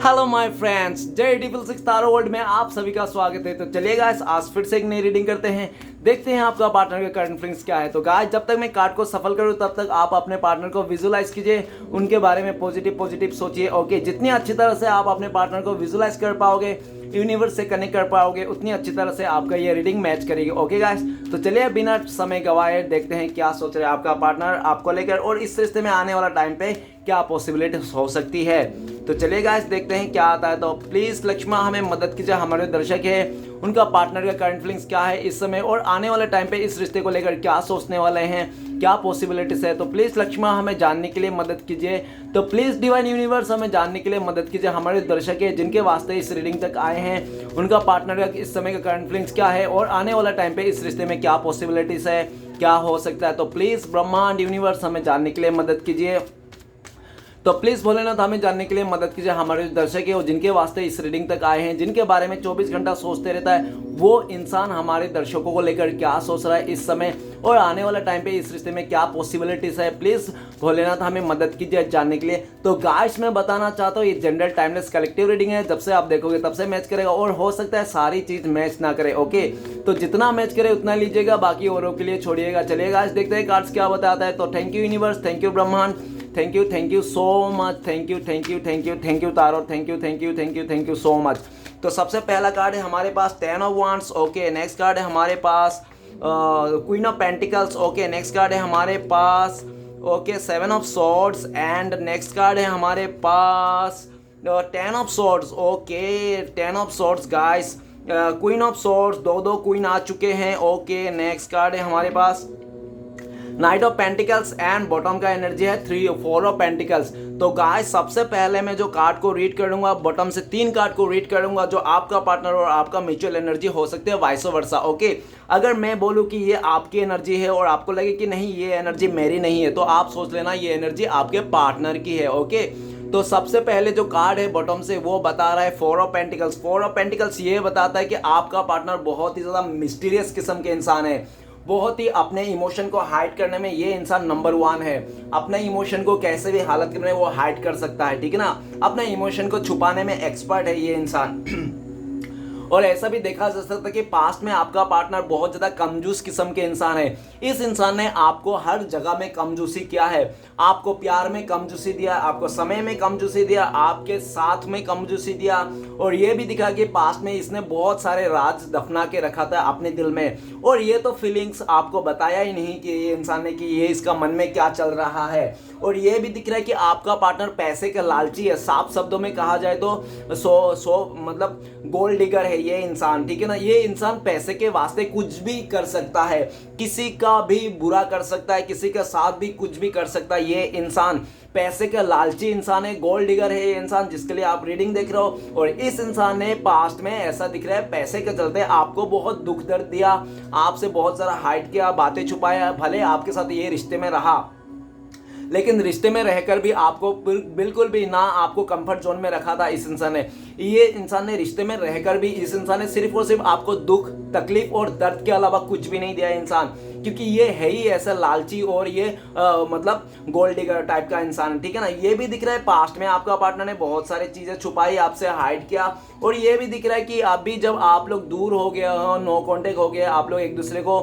Hello my friends, जय डिविल six तारो world में आप सभी का स्वागत है। तो चलिए गाइस, आज फिर से एक नई रीडिंग करते हैं। देखते हैं आपका पार्टनर का करंट फीलिंग्स क्या है। तो गाइस, जब तक मैं कार्ड को सफल करूं तब तक आप अपने पार्टनर को विजुलाइज कीजिए, उनके बारे में पॉजिटिव सोचिए। ओके, जितनी अच्छी तरह से आप अपने पार्टनर को विजुलाइज कर पाओगे, यूनिवर्स से कनेक्ट कर पाओगे, उतनी अच्छी तरह से आपका ये रीडिंग मैच करेगी। ओके गाइस, तो चलिए बिना समय गवाए देखते हैं क्या सोच रहे हैं आपका पार्टनर आपको लेकर, और इस रिश्ते में आने वाला टाइम पे क्या पॉसिबिलिटी हो सकती है। तो चलिए गाइस, देखते हैं क्या आता है। तो प्लीज लक्ष्मा हमें मदद कीजिए, हमारे दर्शक है उनका पार्टनर का करंट फीलिंग्स क्या है इस समय, और आने वाले टाइम पे इस रिश्ते को लेकर क्या सोचने वाले हैं, क्या पॉसिबिलिटीज है। तो प्लीज लक्ष्मा हमें जानने के लिए मदद कीजिए। तो प्लीज डिवाइन यूनिवर्स हमें जानने के लिए मदद कीजिए, हमारे दर्शक है जिनके वास्ते इस रीडिंग तक आए हैं, उनका पार्टनर का इस समय का करंट फीलिंग्स क्या है, और आने वाला टाइम पे इस रिश्ते में क्या पॉसिबिलिटीज है, क्या हो सकता है। तो प्लीज ब्रह्मांड यूनिवर्स हमें जानने के लिए मदद कीजिए। तो प्लीज भोलेनाथ हमें जानने के लिए मदद कीजिए, हमारे जो दर्शक है और जिनके वास्ते इस रीडिंग तक आए हैं, जिनके बारे में 24 घंटा सोचते रहता है, वो इंसान हमारे दर्शकों को लेकर क्या सोच रहा है इस समय, और आने वाला टाइम पे इस रिश्ते में क्या पॉसिबिलिटीज है। प्लीज भोलेनाथ हमें मदद कीजिए जानने के लिए। तो गाइस, मैं बताना चाहता हूँ ये जनरल टाइमलेस कलेक्टिव रीडिंग है, जब से आप देखोगे तब से मैच करेगा, और हो सकता है सारी चीज मैच ना करे। ओके, तो जितना मैच करे उतना लीजिएगा, बाकी औरों के लिए छोड़िएगा। चलिएगा, आज देखते हैं कार्ड्स क्या बताता है। तो thank you universe, thank you ब्रह्मांड, thank you so much, thank you tarot, thank you so much. तो सबसे पहला कार्ड है हमारे पास 10 of wands. Okay, next card है हमारे पास queen of pentacles. Okay, next card है हमारे पास 7 of swords, and next card है हमारे पास 10 of swords. Okay, 10 of swords guys, queen of swords, दो क्वीन आ चुके हैं। ओके, नेक्स्ट कार्ड है हमारे पास knight of pentacles, and bottom का एनर्जी है 4 ऑफ पेंटिकल्स। तो गाइस, सबसे पहले मैं जो कार्ड को रीड करूंगा, बॉटम से 3 कार्ड को रीड करूंगा, जो आपका पार्टनर और आपका म्यूचुअल एनर्जी हो सकती है, वाइस वर्सा। ओके, अगर मैं बोलूं कि ये आपकी एनर्जी है और आपको लगे कि नहीं ये एनर्जी मेरी नहीं है, तो आप सोच लेना ये एनर्जी आपके पार्टनर की है। ओके, तो सबसे पहले जो कार्ड है बॉटम से वो बता रहा है 4 ऑफ पेंटिकल्स। 4 ऑफ पेंटिकल्स ये बताता है कि आपका पार्टनर बहुत ही ज्यादा मिस्टीरियस किस्म के इंसान है, बहुत ही अपने इमोशन को हाइड करने में ये इंसान नंबर 1 है। अपने इमोशन को कैसे भी हालत में वो हाइड कर सकता है, ठीक है ना। अपने इमोशन को छुपाने में एक्सपर्ट है ये इंसान। और ऐसा भी देखा जा सकता है कि पास्ट में आपका पार्टनर बहुत ज्यादा कमजूस किस्म के इंसान है। इस इंसान ने आपको हर जगह में कमजूसी किया है, आपको प्यार में कमजूसी दिया, आपको समय में कमजूसी दिया, आपके साथ में कमजूसी दिया, और ये भी दिखा कि पास्ट में इसने बहुत सारे राज दफना के रखा था अपने दिल में, और ये तो फीलिंग्स आपको बताया ही नहीं कि ये इंसान ने कि ये इसका मन में क्या चल रहा है। और ये भी दिख रहा है कि आपका पार्टनर पैसे का लालची है, साफ शब्दों में कहा जाए तो मतलब गोल्ड डिगर है ये इंसान, ठीक है ना। ये इंसान पैसे के वास्ते कुछ भी कर सकता है, किसी का भी बुरा कर सकता है, किसी के साथ भी कुछ भी कर सकता है। ये इंसान पैसे का लालची इंसान है, गोल्ड डिगर है ये इंसान जिसके लिए आप रीडिंग देख रहे हो। और इस इंसान ने पास्ट में ऐसा दिख रहा है पैसे के चलते आपको बहुत दुख दर्द दिया, आपसे बहुत सारा हाइड किया, बातें छुपाया। भले आपके साथ ये रिश्ते में रहा, लेकिन रिश्ते में रहकर भी आपको बिल्कुल भी ना आपको कंफर्ट जोन में रखा था इस इंसान ने। ये इंसान ने रिश्ते में रहकर भी इस इंसान ने सिर्फ और सिर्फ आपको दुख तकलीफ और दर्द के अलावा कुछ भी नहीं दिया इंसान, क्योंकि ये है ही ऐसा लालची और ये मतलब गोल्ड डिगर टाइप का इंसान, ठीक है ना। ये भी दिख रहा है पास्ट में आपका पार्टनर ने बहुत सारी चीजें छुपाई, आपसे हाइड किया, और ये भी दिख रहा है कि अभी जब आप लोग दूर हो गए हो, नो कांटेक्ट हो गए, आप लोग एक दूसरे को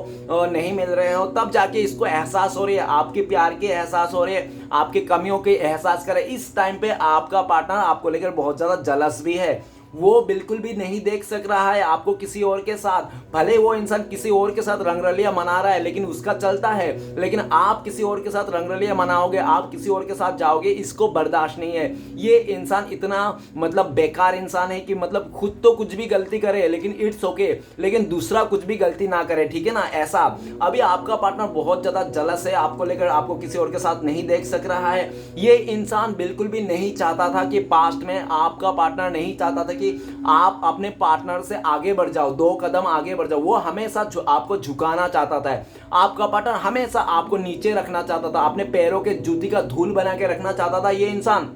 नहीं मिल रहे हो, तब जाके इसको एहसास हो रही है, आपके प्यार की एहसास हो रही है, आपकी कमियों की एहसास करे। इस टाइम पे आपका पार्टनर आपको लेकर बहुत ज्यादा जलस भी है, वो बिल्कुल भी नहीं देख सक रहा है आपको किसी और के साथ। भले वो इंसान किसी और के साथ रंगरलिया मना रहा है, लेकिन उसका चलता है, लेकिन आप किसी और के साथ रंगरलिया मनाओगे, आप किसी और के साथ जाओगे, इसको बर्दाश्त नहीं है। ये इंसान इतना मतलब बेकार इंसान है कि मतलब खुद तो कुछ भी गलती करे लेकिन इट्स ओके, लेकिन दूसरा कुछ भी गलती ना करे, ठीक है ना। ऐसा अभी आपका पार्टनर बहुत ज्यादा जलस है आपको लेकर, आपको किसी और के साथ नहीं देख सक रहा है। ये इंसान बिल्कुल भी नहीं चाहता था कि पास्ट में आपका पार्टनर नहीं चाहता था कि आप अपने पार्टनर से आगे बढ़ जाओ, 2 कदम आगे बढ़ जाओ। वो हमेशा आपको झुकाना चाहता था, आपका पार्टनर हमेशा आपको नीचे रखना चाहता था, अपने पैरों के जूती का धूल बना के रखना चाहता था ये इंसान।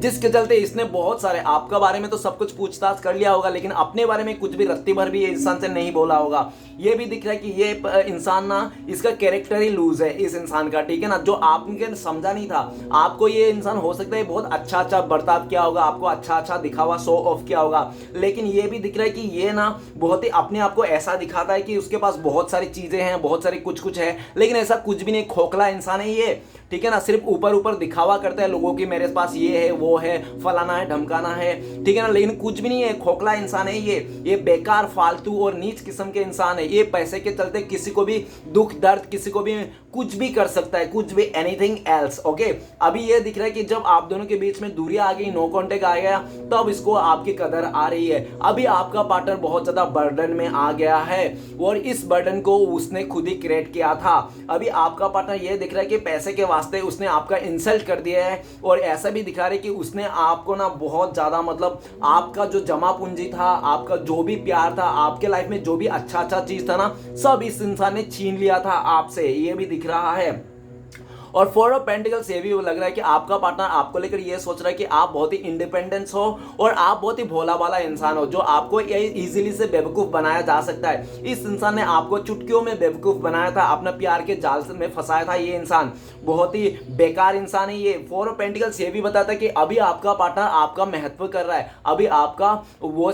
जिसके चलते इसने बहुत सारे, आपका बारे में तो सब कुछ पूछताछ कर लिया होगा लेकिन अपने बारे में कुछ भी रत्ती भर भी ये इंसान से नहीं बोला होगा। ये भी दिख रहा है कि ये इंसान ना, इसका कैरेक्टर ही लूज है इस इंसान का, ठीक है ना, जो आपने समझा नहीं था। आपको ये इंसान हो सकता है बहुत अच्छा अच्छा बर्ताव किया होगा, आपको अच्छा अच्छा दिखावा, शो ऑफ किया होगा, लेकिन ये भी दिख रहा है कि ये ना बहुत ही अपने आप को ऐसा दिखाता है कि उसके पास बहुत सारी चीजें हैं, बहुत सारी कुछ कुछ है, लेकिन ऐसा कुछ भी नहीं, खोखला इंसान है ये, ठीक है ना। सिर्फ ऊपर ऊपर दिखावा करता है लोगों की, मेरे पास ये है वो है, फलाना है ढमकाना है, ठीक है ना, लेकिन कुछ भी नहीं है, खोखला इंसान है ये बेकार, फालतू और नीच किस्म के इंसान है ये। पैसे के चलते किसी को भी दुख दर्द, किसी को भी कुछ भी कर सकता है, कुछ भी, एनीथिंग एल्स, ओके। अभी ये दिख रहा है कि जब आप दोनों के बीच में दूरी आ गई, नो कॉन्टेक्ट आ गया, तब इसको आपकी कदर आ रही है। अभी आपका पार्टनर बहुत ज्यादा बर्डन में आ गया है और इस बर्डन को उसने खुद ही क्रिएट किया था। अभी आपका पार्टनर ये दिख रहा है कि पैसे के वास्ते उसने आपका इंसल्ट कर दिया है और ऐसा भी दिखा रहा है कि उसने आपको ना बहुत ज्यादा, मतलब आपका जो जमा पूंजी था, आपका जो भी प्यार था, आपके लाइफ में जो भी अच्छा अच्छा चीज था ना, सब इस इंसान ने छीन लिया था आपसे, ये भी दिख रहा है। और फोर ऑफ पेंटिकल्स ये भी लग रहा है कि आपका पार्टनर आपको लेकर ये सोच रहा है कि आप बहुत ही इंडिपेंडेंस हो और आप बहुत ही भोला भाला इंसान हो, जो आपको इजीली से बेवकूफ बनाया जा सकता है। इस इंसान ने आपको चुटकियों में बेवकूफ बनाया था, अपना प्यार के जाल में फंसाया था। ये इंसान बहुत ही बेकार इंसान है ये। फोर ऑफ पेंटिकल्स ये भी बताता है कि अभी आपका पार्टनर आपका महत्व कर रहा है, अभी आपका वो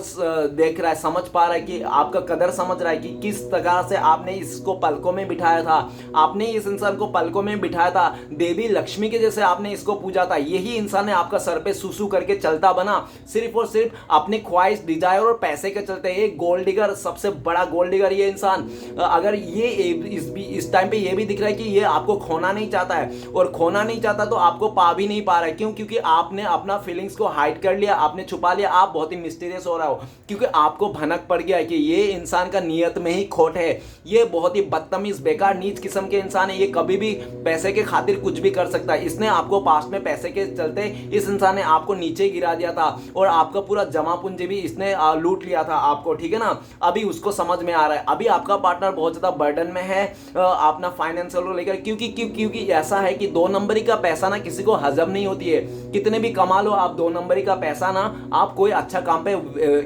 देख रहा है, समझ पा रहा है कि आपका कदर समझ रहा है कि किस तरह से आपने इसको पलकों में बिठाया था, आपने इस इंसान को पलकों में बिठाया था, देवी लक्ष्मी के जैसे आपने इसको पूजा था। यही इंसान ने आपका सर पे सुसु करके चलता बना, सिर्फ और सिर्फ अपनी ख्वाहिश, डिजायर और पैसे के चलते। एक गोल्ड डिगर, सबसे बड़ा गोल्ड डिगर ये इंसान। अगर ये इस टाइम पे ये भी दिख रहा है कि ये आपको खोना नहीं चाहता है, और खोना नहीं चाहता तो आपको पा भी नहीं पा रहा है। क्यों? क्योंकि आपने अपना फीलिंग्स को हाइड कर लिया, आपने छुपा लिया, आप बहुत ही मिस्टीरियस हो रहा हो, क्योंकि आपको भनक पड़ गया है कि ये इंसान का नियत में ही खोट है, ये बहुत ही बदतमीज, बेकार, नीच किस्म के इंसान है। ये कभी भी पैसे के खातिर कुछ भी कर सकता है। इसने आपको पास्ट में पैसे के चलते, इस इंसान ने आपको नीचे गिरा दिया था और आपका पूरा जमा पूंजी भी इसने लूट लिया था आपको, ठीक है ना। अभी उसको समझ में आ रहा है। अभी आपका पार्टनर बहुत ज्यादा बर्डन में है अपना फाइनेंशियल को लेकर, क्योंकि ऐसा है कि 2 नंबरी का पैसा ना किसी को हजम नहीं होती है। कितने भी कमा लो आप 2 नंबरी का पैसा ना, आप कोई अच्छा काम पे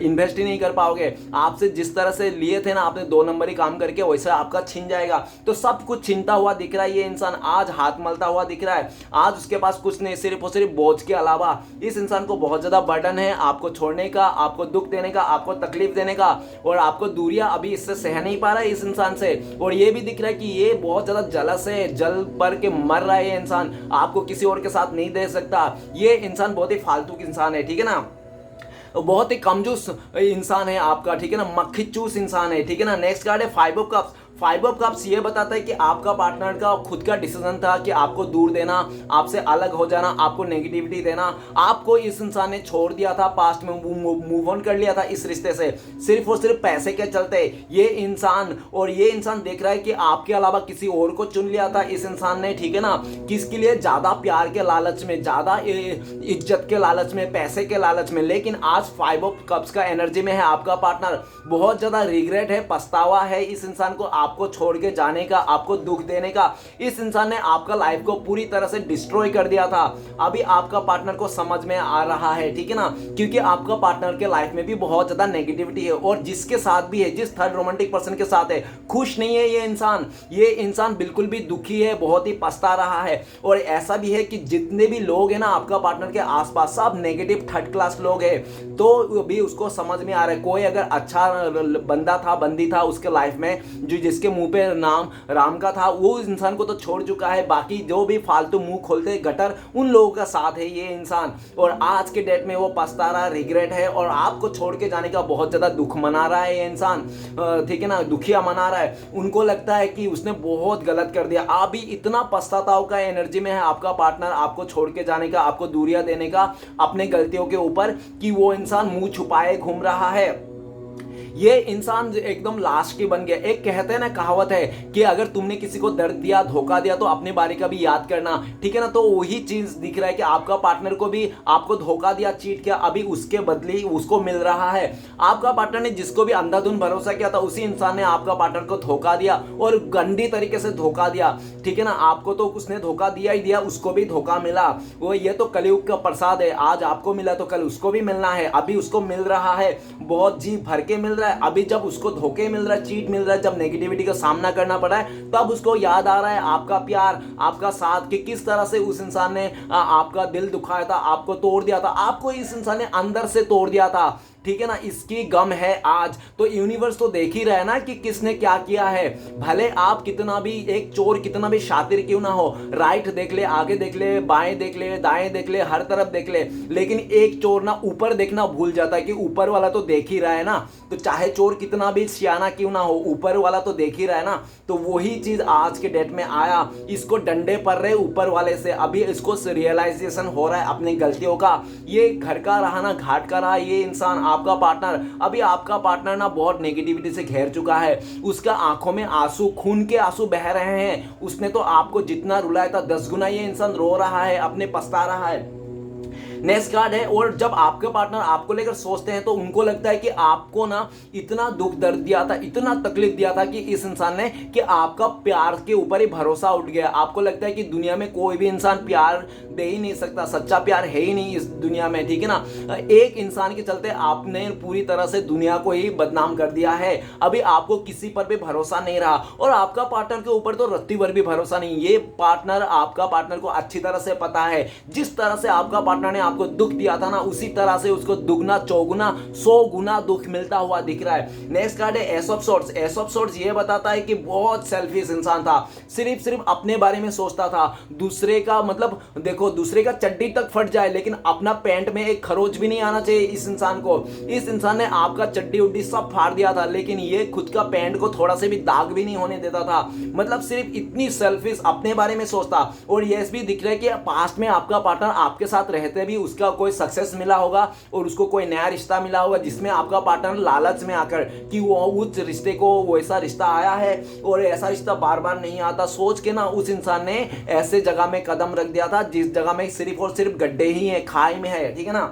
इन्वेस्ट ही नहीं कर पाओगे। आपसे जिस तरह से लिए थे ना आपने 2 नंबरी काम करके, वैसे आपका छिन जाएगा। तो सब कुछ छिनता हुआ दिख रहा है ये इंसान, आज हाथ मलता हुआ दिख रहा है। आज उसके पास कुछ नहीं, सिर्फ और सिर्फ बोझ के अलावा। इस इंसान को बहुत ज्यादा बर्डन है आपको छोड़ने का, आपको दुख देने का, आपको तकलीफ देने का, और आपको दूरियां अभी इससे सह नहीं पा रहा है इस इंसान से। और ये भी दिख रहा है कि ये बहुत ज्यादा जलस है, जल पर के मर रहा है ये इंसान, आपको किसी और के साथ नहीं दे सकता। ये इंसान बहुत ही फालतू इंसान है, ठीक है ना, बहुत ही कमजोस इंसान है आपका, ठीक है ना, मक्खी चूस इंसान है, ठीक है ना। नेक्स्ट कार्ड है 5 ऑफ कप्स। 5 ऑफ कप्स ये बताता है कि आपका पार्टनर का खुद का डिसीजन था कि आपको दूर देना, आपसे अलग हो जाना, आपको नेगेटिविटी देना। आपको इस इंसान ने छोड़ दिया था, पास्ट में मूव ऑन कर लिया था इस रिश्ते से, सिर्फ और सिर्फ पैसे के चलते ये इंसान। और ये इंसान देख रहा है कि आपके अलावा किसी और को चुन लिया था इस इंसान ने, ठीक है ना। किसके लिए? ज्यादा प्यार के लालच में, ज्यादा इज्जत के लालच में, पैसे के लालच में। लेकिन आज 5 ऑफ कप्स का एनर्जी में है आपका पार्टनर। बहुत ज्यादा रिग्रेट है, पछतावा है इस इंसान को आपको छोड़ के जाने का, आपको दुख देने का। इस इंसान ने आपका लाइफ को पूरी तरह से डिस्ट्रॉय कर दिया था। अभी आपका पार्टनर को समझ में आ रहा है, ठीक है ना, क्योंकि आपका पार्टनर के लाइफ में भी बहुत ज्यादा नेगेटिविटी है, और जिसके साथ भी है, जिस थर्ड रोमांटिक पर्सन के साथ है, खुश नहीं है ये इंसान। ये इंसान बिल्कुल भी दुखी है, बहुत ही पछता रहा है। और ऐसा भी है कि जितने भी लोग हैं ना आपका पार्टनर के आसपास, सब नेगेटिव थर्ड क्लास लोग हैं। तो भी उसको समझ में आ रहा है, कोई अगर अच्छा बंदा था, बंदी था उसके लाइफ में, जो जिसके मुंह पे नाम राम का था, वो इंसान को तो छोड़ चुका है। बाकी जो भी फालतू मुंह खोलते गटर, उन लोगों का साथ है ये इंसान। और आज के डेट में वो पछता रहा, रिग्रेट है, और आपको छोड़ के जाने का बहुत ज्यादा दुख मना रहा है ये इंसान, ठीक है ना, दुखिया मना रहा है। उनको लगता है कि उसने बहुत गलत कर दिया। अभी इतना पछताताव का एनर्जी में है आपका पार्टनर, आपको छोड़ के जाने का, आपको दूरियां देने का अपने गलतियों के ऊपर, कि वो इंसान मुंह छुपाए घूम रहा है। ये इंसान एकदम लास्ट की बन गया। एक कहते हैं ना, कहावत है कि अगर तुमने किसी को दर्द दिया, धोखा दिया, तो अपने बारे का भी याद करना, ठीक है ना। तो वही चीज दिख रहा है कि आपका पार्टनर को भी आपको धोखा दिया, चीट किया, अभी उसके बदले उसको मिल रहा है। आपका पार्टनर ने जिसको भी अंधाधुंध भरोसा किया था, उसी इंसान ने आपका पार्टनर को धोखा दिया और गंदी तरीके से धोखा दिया, ठीक है ना। आपको तो उसने धोखा दिया ही दिया, उसको भी धोखा मिला। वो ये तो कलयुग का प्रसाद है, आज आपको मिला तो कल उसको भी मिलना है। अभी उसको मिल रहा है, बहुत जी भर के मिल रहा है। अभी जब उसको धोखे मिल रहा है, चीट मिल रहा है, जब नेगेटिविटी का सामना करना पड़ा है, तब उसको याद आ रहा है आपका प्यार, आपका साथ, कि किस तरह से उस इंसान ने आपका दिल दुखाया था, आपको तोड़ दिया था, आपको इस इंसान ने अंदर से तोड़ दिया था, ठीक है ना। इसकी गम है आज। तो यूनिवर्स तो देख ही रहा है ना कि किसने क्या किया है। भले आप कितना भी, एक चोर कितना भी शातिर क्यों ना हो, राइट देख ले, आगे देख ले, बाएं देख ले, दाएं देख ले, हर तरफ देख ले, लेकिन एक चोर ना ऊपर देखना भूल जाता है कि ऊपर वाला तो देख ही रहा है ना। तो चाहे चोर कितना भी सियाना क्यों ना हो, ऊपर वाला तो देख ही रहा है ना। तो वही चीज आज के डेट में आया, इसको डंडे पड़ रहे ऊपर वाले से। अभी इसको रियलाइजेशन हो रहा है अपनी गलतियों का। ये घर का रहा ना घाट का रहा, ये इंसान आपका पार्टनर। अभी आपका पार्टनर ना बहुत नेगेटिविटी से घेर चुका है, उसका आंखों में आंसू, खून के आंसू बह रहे हैं। उसने तो आपको जितना रुलाया था 10 गुना ये इंसान रो रहा है, अपने पछता रहा है। नेक्स्ट कार्ड है। और जब आपके पार्टनर आपको लेकर सोचते हैं तो उनको लगता है कि आपको ना इतना दुख दर्द दिया था, इतना तकलीफ दिया था कि इस इंसान ने, कि आपका प्यार के ऊपर ही भरोसा उठ गया। आपको लगता है कि दुनिया में कोई भी इंसान प्यार दे ही नहीं सकता, सच्चा प्यार है ही नहीं इस दुनिया में, ठीक है ना। एक इंसान के चलते आपने पूरी तरह से दुनिया को ही बदनाम कर दिया है। अभी आपको किसी पर भी भरोसा नहीं रहा और आपका पार्टनर के ऊपर तो रत्ती भर भी भरोसा नहीं। ये पार्टनर, आपका पार्टनर को अच्छी तरह से पता है, जिस तरह से आपका पार्टनर ने आपको दुख दिया था ना, उसी तरह से उसको दुगना, चौगुना, 100 गुना दुख मिलता हुआ दिख रहा है। नेक्स्ट कार्ड है S of swords. S of swords ये बताता है कि बहुत सेल्फिश इंसान था, सिर्फ अपने बारे में सोचता था। दूसरे का मतलब देखो, दूसरे का चड्डी तक फट जाए लेकिन अपना पैंट में एक खरोच भी नहीं आना चाहिए इस इंसान को। इस इंसान ने आपका चड्डी उड्डी सब फाड़ दिया था, लेकिन ये खुद का पैंट को थोड़ा से भी दाग भी नहीं होने देता था। मतलब सिर्फ इतनी सेल्फिश, अपने बारे में सोचता। और ये भी दिख रहा है कि पास्ट में आपका पार्टनर आपके साथ रहते भी उसका कोई सक्सेस मिला होगा और उसको कोई नया रिश्ता मिला होगा, जिसमें आपका पार्टनर लालच में आकर कि वो उस रिश्ते को, वैसा रिश्ता आया है और ऐसा रिश्ता बार बार नहीं आता, सोच के ना उस इंसान ने ऐसे जगह में कदम रख दिया था जिस जगह में सिर्फ और सिर्फ गड्ढे ही है, खाई में है, ठीक है ना।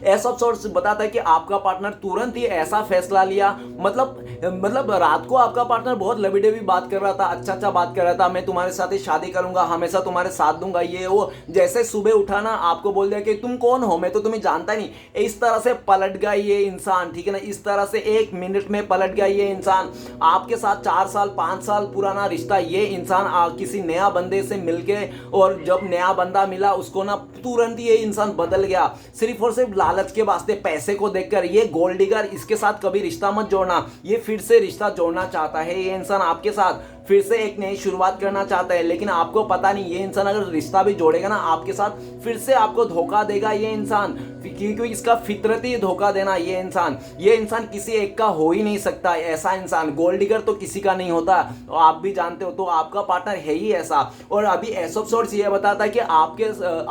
एस ऑफ सोर्ड्स बताता है कि आपका पार्टनर तुरंत ही ऐसा फैसला लिया, मतलब रात को आपका पार्टनर बहुत लबी डबी बात कर रहा था, अच्छा बात कर रहा था, मैं तुम्हारे साथ ही शादी करूंगा, हमेशा तुम्हारे साथ दूंगा, ये वो। जैसे सुबह उठा ना, आपको बोल दिया कि तुम कौन हो, मैं तो तुम्हें जानता नहीं। इस तरह से पलट गया ये इंसान, ठीक है ना। इस तरह से 1 मिनट में पलट गया ये इंसान। आपके साथ 4 साल 5 साल पुराना रिश्ता, ये इंसान किसी नया बंदे से मिलके, और जब नया बंदा मिला उसको ना तुरंत ये इंसान बदल गया, सिर्फ और सिर्फ लालच के वास्ते, पैसे को देखकर। ये गोल्ड डिगर, इसके साथ कभी रिश्ता मत जोड़ना। ये फिर से रिश्ता जोड़ना चाहता है ये इंसान आपके साथ, फिर से एक नई शुरुआत करना चाहता है, लेकिन आपको पता नहीं ये इंसान अगर रिश्ता भी जोड़ेगा ना आपके साथ, फिर से आपको धोखा देगा ये इंसान, क्योंकि इसका फितरत ही धोखा देना। ये इंसान किसी एक का हो ही नहीं सकता। ऐसा इंसान गोल्ड डिगर तो किसी का नहीं होता, आप भी जानते हो। तो आपका पार्टनर है ही ऐसा। और अभी एस ऑफ सोर्ड्स ये बताता है कि आपके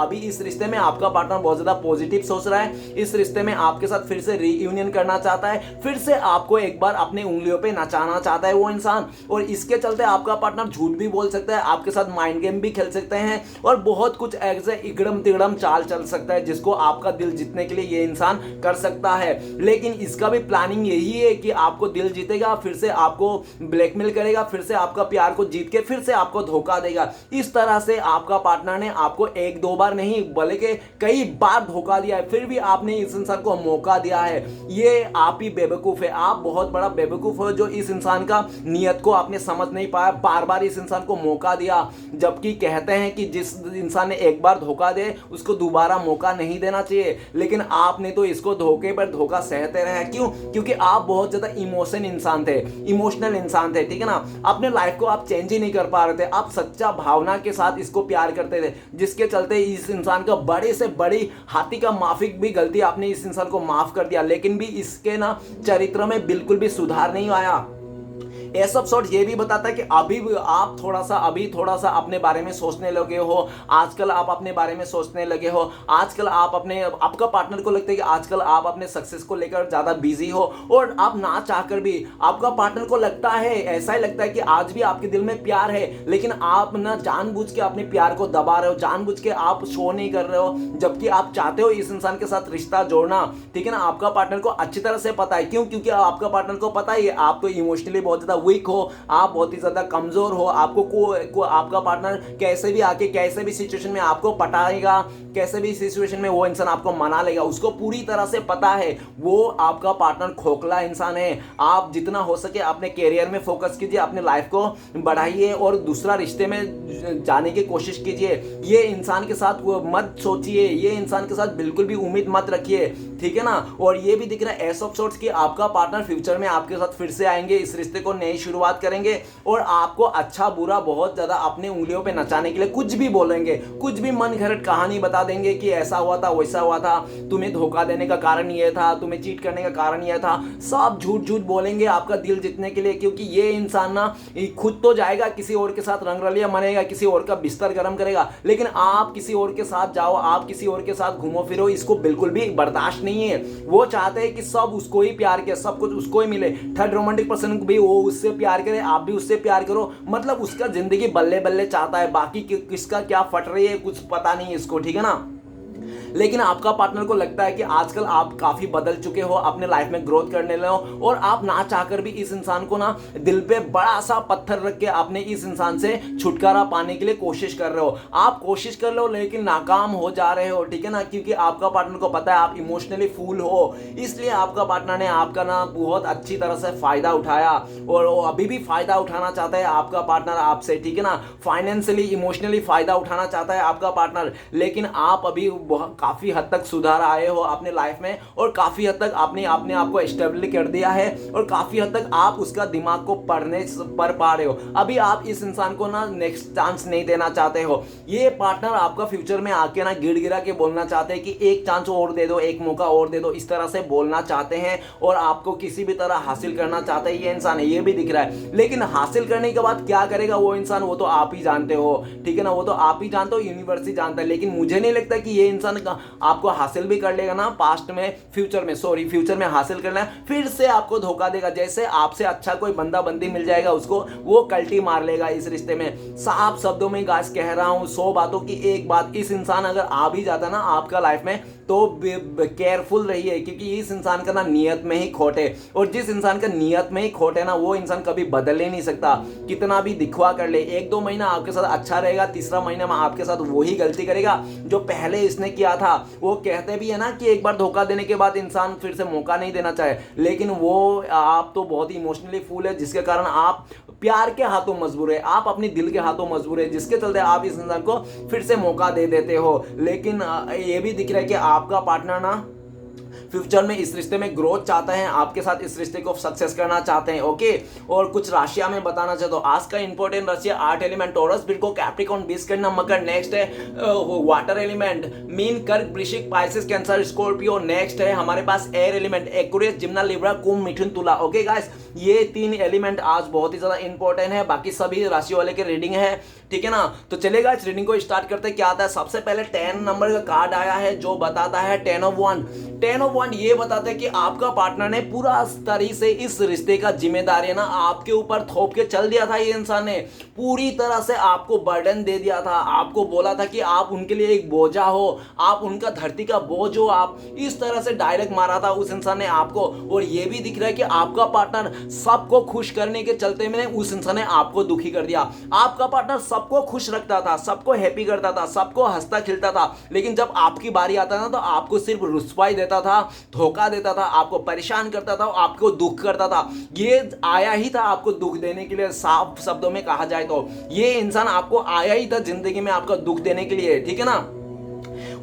अभी इस रिश्ते में आपका पार्टनर बहुत ज्यादा पॉजिटिव सोच रहा है। इस रिश्ते में आपके साथ फिर से रीयूनियन करना चाहता है, फिर से आपको एक बार अपनी उंगलियों पे नचाना चाहता है वो इंसान। और इसके चलते आपका पार्टनर झूठ भी बोल सकता है, आपके साथ माइंड गेम भी खेल सकते हैं, और बहुत कुछ ऐसे इगड़म तिगड़म चाल चल सकता है जिसको आपका दिल जीतने के लिए ये इंसान कर सकता है। लेकिन इसका भी प्लानिंग यही है कि आपको दिल जीतेगा, फिर से आपको ब्लैकमेल करेगा, फिर से आपका प्यार को जीत के फिर से आपको धोखा देगा। इस तरह से आपका पार्टनर ने आपको 1-2 बार नहीं बल्कि कई बार धोखा दिया है, फिर भी आपने इस इंसान को मौका दिया है। ये आप ही बेवकूफ है, आप बहुत बड़ा बेवकूफ हो जो इस इंसान का नियत को आपने समझ नहीं पाया, बार बार इस इंसान को मौका दिया। जबकि कहते हैं कि जिस इंसान ने एक बार धोखा दे उसको दोबारा मौका नहीं देना चाहिए, लेकिन आपने तो इसको धोखे पर धोखा सहते रहे। क्यों? क्योंकि आप बहुत ज्यादा इमोशनल इंसान थे, ठीक है ना। अपने लाइफ को आप चेंज ही नहीं कर पा रहे थे, आप सच्चा भावना के साथ इसको प्यार करते थे, जिसके चलते इस इंसान का बड़े से बड़ी हाथी का माफिक भी गलती आपने इस इंसान को माफ कर दिया, लेकिन भी इसके ना चरित्र में बिल्कुल भी सुधार नहीं आया। ये सब शॉर्ट ये भी बताता है कि आप थोड़ा सा अपने बारे में सोचने लगे हो, आजकल आप अपने बारे में सोचने लगे हो, आजकल आपका पार्टनर को लगता है कि आजकल आप अपने सक्सेस को लेकर ज्यादा बिजी हो, और आप ना चाहकर भी आपका पार्टनर को लगता है, ऐसा ही लगता है कि आज भी आपके दिल में प्यार है, लेकिन आप ना जानबूझ के अपने प्यार को दबा रहे हो, जानबूझ के आप शो नहीं कर रहे हो, जबकि आप चाहते हो इस इंसान के साथ रिश्ता जोड़ना, ठीक है ना। आपका पार्टनर को अच्छी तरह से पता है, क्यों? क्योंकि आपका पार्टनर को पता है आप तो इमोशनली बहुत ज्यादा वीक हो, आप बहुत ही ज्यादा कमजोर हो, आपका पार्टनर कैसे भी आके कैसे भी सिचुएशन में आपको पटाएगा, कैसे भी सिचुएशन में वो इंसान आपको मना लेगा, उसको पूरी तरह से पता है वो आपका पार्टनर खोखला इंसान है। आप जितना हो सके अपने कैरियर में फोकस कीजिए, अपने लाइफ को बढ़ाइए और दूसरा रिश्ते में जाने की कोशिश कीजिए। ये इंसान के साथ मत सोचिए, ये इंसान के साथ बिल्कुल भी उम्मीद मत रखिए, ठीक है ना। और ये भी दिख रहा है एस ऑफ सॉर्ट्स कि आपका पार्टनर फ्यूचर में आपके साथ फिर से आएंगे, इस रिश्ते को नई शुरुआत करेंगे और आपको अच्छा बुरा बहुत ज्यादा अपने उंगलियों पे नचाने के लिए कुछ भी बोलेंगे, कुछ भी मन घड़त कहानी बता देंगे कि ऐसा हुआ था, वैसा हुआ था, तुम्हें धोखा देने का कारण ये था, तुम्हें चीट करने का कारण ये था, सब झूठ झूठ बोलेंगे आपका दिल जीतने के लिए। क्योंकि ये इंसान ना खुद तो जाएगा किसी और के साथ रंगरलिया मनेगा, किसी और का बिस्तर गर्म करेगा, लेकिन आप किसी और के साथ जाओ, आप किसी और के साथ घूमो फिरो, इसको बिल्कुल भी बर्दाश्त नहीं है। वो चाहते हैं कि सब उसको ही प्यार करे, सब कुछ उसको ही मिले, थर्ड रोमांटिक पर्सन भी वो उससे प्यार करे, आप भी उससे प्यार करो, मतलब उसका जिंदगी बल्ले बल्ले चाहता है, बाकी किसका क्या फट रही है कुछ पता नहीं है इसको, ठीक है ना। लेकिन आपका पार्टनर को लगता है कि आजकल आप काफी बदल चुके हो, अपने लाइफ में ग्रोथ करने लगे हो, और आप ना चाहकर भी इस इंसान को ना दिल पे बड़ा सा पत्थर रख के अपने इस इंसान से छुटकारा पाने के लिए कोशिश कर रहे हो। आप कोशिश कर रहे हो लेकिन नाकाम हो जा रहे हो, ठीक है ना, क्योंकि आपका पार्टनर को पता है आप इमोशनली फूल हो, इसलिए आपका पार्टनर ने आपका ना बहुत अच्छी तरह से फायदा उठाया और वो अभी भी फायदा उठाना चाहता है आपका पार्टनर आपसे, ठीक है ना। फाइनेंशियली इमोशनली फायदा उठाना चाहता है आपका पार्टनर, लेकिन आप अभी काफी हद तक सुधार आए हो अपने लाइफ में और काफी हद तक आपने अपने आप को स्टेबल कर दिया है और काफी हद तक आप उसका दिमाग को पढ़ पा रहे हो। अभी आप इस इंसान को ना नेक्स्ट चांस नहीं देना चाहते हो। ये पार्टनर आपका फ्यूचर में आके ना गिड़गिड़ा के बोलना चाहते हैं कि एक चांस और दे दो, एक मौका और दे दो, इस तरह से बोलना चाहते हैं और आपको किसी भी तरह हासिल करना चाहते हैं ये इंसान, ये भी दिख रहा है। लेकिन हासिल करने के बाद क्या करेगा वो इंसान, वो तो आप ही जानते हो, ठीक है ना, वो तो आप ही जानते हो, यूनिवर्स ही जानता है। लेकिन मुझे नहीं लगता कि ये इंसान आपको हासिल भी कर लेगा ना फ्यूचर में हासिल करना है, फिर से आपको धोखा देगा। जैसे आपसे अच्छा कोई बंदा बंदी मिल जाएगा उसको, वो कल्टी मार लेगा इस रिश्ते में। साफ शब्दों में गाइस कह रहा हूं, 100 बातों की एक बात, इस इंसान अगर आ भी जाता ना आपका लाइफ में तो केयरफुल रहिए, क्योंकि इस इंसान का ना नियत में ही खोट है, और जिस इंसान का नियत में ही खोट है ना वो इंसान कभी बदल ही नहीं सकता, कितना भी दिखवा कर ले। 1-2 महीना आपके साथ अच्छा रहेगा, तीसरा महीना में आपके साथ वही गलती करेगा जो पहले इसने किया था। वो कहते भी है ना कि एक बार धोखा देने के बाद इंसान फिर से मौका नहीं देना चाहे, लेकिन वो आप तो बहुत ही इमोशनली फूल है, जिसके कारण आप प्यार के हाथों मजबूर है, आप अपने दिल के हाथों मजबूर है, जिसके चलते आप इस इंसान को फिर से मौका दे देते हो। लेकिन ये भी दिख रहा है कि आपका पार्टनर ना फ्यूचर में इस रिश्ते में ग्रोथ चाहते हैं, आपके साथ इस रिश्ते को सक्सेस करना चाहते हैं, ओके। और कुछ राशियां में बताना चाहता हूँ। आज का इंपॉर्टेंट राशि 8 एलिमेंट टॉरस, बिरको, कैप्रिकॉर्न, 20 करना मकर, नेक्स्ट है वाटर एलिमेंट मीन, कर्क, वृश्चिक, पाइसेस, कैंसर, स्कॉर्पियो, नेक्स्ट है हमारे पास एयर एलिमेंट एक्वेरियस, जिम्ना, लिब्रा, कुंभ, मिथुन, तुला, ओके गाइस। ये 3 एलिमेंट आज बहुत ही ज्यादा इंपॉर्टेंट है, बाकी सभी राशि वाले के रीडिंग है, ठीक है ना। तो चलेगा इस रीडिंग को स्टार्ट करते हैं। क्या आता है, सबसे पहले 10 नंबर का कार्ड आया है जो बताता है 10 ऑफ वन। 10 ऑफ वन ये बताता है कि आपका पार्टनर ने पूरा तरह से इस रिश्ते का जिम्मेदारी ना आपके ऊपर थोप के चल दिया था। ये इंसान ने पूरी तरह से आपको बर्डन दे दिया था, आपको बोला था कि आप उनके लिए एक बोझा हो, आप उनका धरती का बोझ हो, आप इस तरह से डायरेक्ट मारा था उस इंसान ने आपको। और ये भी दिख रहा है कि आपका पार्टनर सबको खुश करने के चलते में उस इंसान ने आपको दुखी कर दिया। आपका पार्टनर सबको खुश रखता था, सबको हैप्पी करता था, सबको हंसता खिलता था, लेकिन जब आपकी बारी आता था तो आपको सिर्फ रुस्वाई देता था, धोखा देता था, आपको परेशान करता था, आपको दुख करता था। ये आया ही था आपको दुख देने के लिए, साफ शब्दों में कहा जाए तो ये इंसान आपको आया ही था जिंदगी में आपका दुख देने के लिए, ठीक है ना।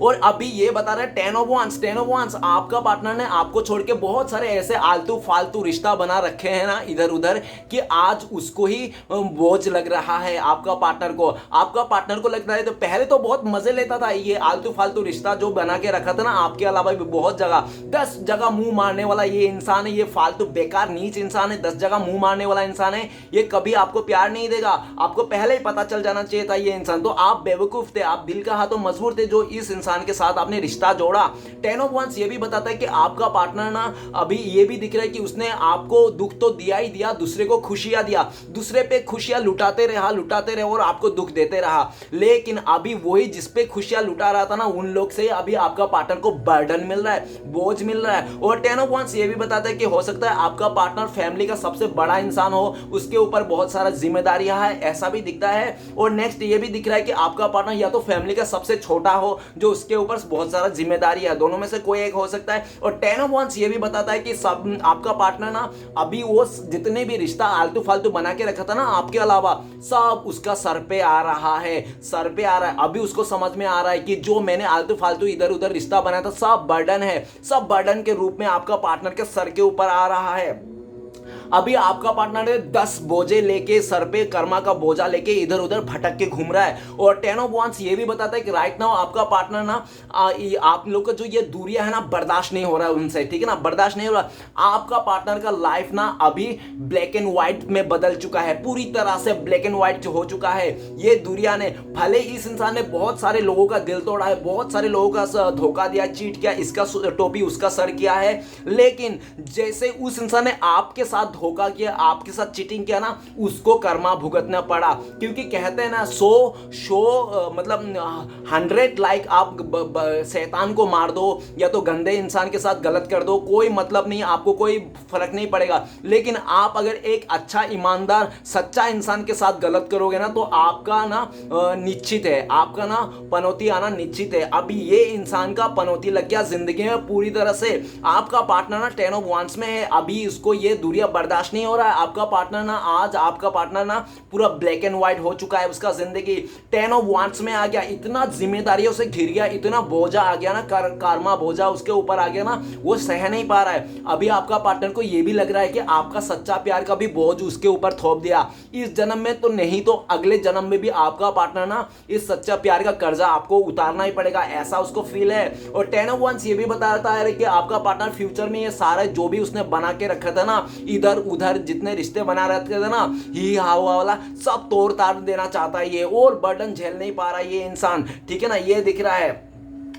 और अभी ये बता रहा है 10 of Wands आपका पार्टनर ने आपको छोड़ के बहुत सारे ऐसे आलतू फालतू रिश्ता बना रखे हैं ना इधर उधर कि आज उसको ही बोझ लग रहा है। आपका पार्टनर को लगता है तो पहले तो बहुत मजे लेता था, ये आलतू फालतू रिश्ता जो बना के रखा था ना आपके अलावा भी बहुत जगह 10 जगह मुंह मारने वाला ये इंसान है, ये फालतू बेकार नीच इंसान है, 10 जगह मुंह मारने वाला इंसान है, ये कभी आपको प्यार नहीं देगा। आपको पहले ही पता चल जाना चाहिए था ये इंसान। तो आप बेवकूफ थे, आप दिल का हाथों मजबूर थे जो इस इंसान के साथ आपने रिश्ता जोड़ा। 10 of Wands ये भी बताता है कि आपका पार्टनर ना अभी ये भी दिख रहा है कि उसने आपको दुख तो दिया ही दिया, दूसरे को खुशियां दिया, दूसरे पे खुशियां लुटाते रहा और आपको दुख देते रहा। लेकिन अभी वही जिस पे खुशियां लुटा रहा था ना उन लोग से अभी आपका पार्टनर को बर्डन मिल रहा है, बोझ मिल रहा है। और 10 of Wands ये भी बताता है कि हो सकता है आपका पार्टनर फैमिली का सबसे बड़ा इंसान हो, उसके ऊपर बहुत सारा जिम्मेदारियां है, ऐसा भी दिखता है। और नेक्स्ट ये भी दिख रहा है कि आपका पार्टनर या तो फैमिली का सबसे छोटा हो जो उसके ऊपर बहुत सारा जिम्मेदारी है, दोनों में से कोई एक हो सकता है। और 10 of Wands ये भी बताता है कि सब आपका पार्टनर ना अभी वो जितने भी रिश्ता आलतू फालतू बना के रखा था ना आपके अलावा सब उसका सर पे आ रहा है, सर पे आ रहा है। अभी उसको समझ में आ रहा है कि जो मैंने आलतू फालतू इधर उधर रिश्ता बनाया था सब बर्डन है, सब बर्डन के रूप में आपका पार्टनर के सर के ऊपर आ रहा है। अभी आपका पार्टनर 10 बोझे लेके सर पे कर्मा का बोझा लेके इधर उधर भटक के घूम रहा है। और 10 of Wands ये भी बताता है कि राइट नाउ आपका पार्टनर ना आप लोग का जो ये दूरियां है ना बर्दाश्त नहीं हो रहा है उनसे, ठीक है ना, बर्दाश्त नहीं हो रहा। आपका पार्टनर का लाइफ ना अभी ब्लैक एंड व्हाइट में बदल चुका है, पूरी तरह से ब्लैक एंड व्हाइट हो चुका है। ये दूरियां ने भले इस इंसान ने बहुत सारे लोगों का दिल तोड़ा है, बहुत सारे लोगों का धोखा दिया, चीट किया, इसका टोपी उसका सर किया है, लेकिन जैसे उस इंसान ने आपके साथ धोखा किया, आपके साथ चीटिंग किया ना, उसको कर्मा भुगतना पड़ा। क्योंकि कहते हैं ना 100 मतलब 100 लाइक आप शैतान को मार दो या तो गंदे इंसान के साथ गलत कर दो, कोई मतलब नहीं, आपको कोई फर्क नहीं पड़ेगा। लेकिन आप अगर एक अच्छा ईमानदार सच्चा इंसान के साथ गलत करोगे ना तो आपका ना निश्चित है, आपका ना पनौती आना निश्चित है। अभी ये इंसान का पनौती लग गया जिंदगी में पूरी तरह से। आपका पार्टनर ना 10 of Wands में है, अभी इसको ये दूरियां बर्दाश्त नहीं हो रहा है। आपका पार्टनर ना आज आपका पार्टनर ना पूरा ब्लैक एंड व्हाइट हो चुका है, उसका जिंदगी 10 of Wands में आ गया, इतना जिम्मेदारियों से घिर गया, इतना बोझा आ गया ना, कर्मा बोझा उसके ऊपर आ गया ना, वो सह नहीं पा रहा है। अभी आपका पार्टनर को ये भी लग रहा है कि आपका सच्चा प्यार का भी बोझ उसके ऊपर थोप दिया, इस जन्म में तो नहीं तो अगले जन्म में भी आपका पार्टनर ना इस सच्चा प्यार का कर्जा आपको उतारना ही पड़ेगा, ऐसा उसको फील है। और 10 of Wands ये भी बताता है कि आपका पार्टनर फ्यूचर में ये सारा जो भी उसने बना के रखा था ना, इधर उधर जितने रिश्ते बना रखे थे ना, ही हवा वाला सब तोड़ ताड़ देना चाहता है ये, और बर्डन झेल नहीं पा रहा ये इंसान, ठीक है ना, ये दिख रहा है।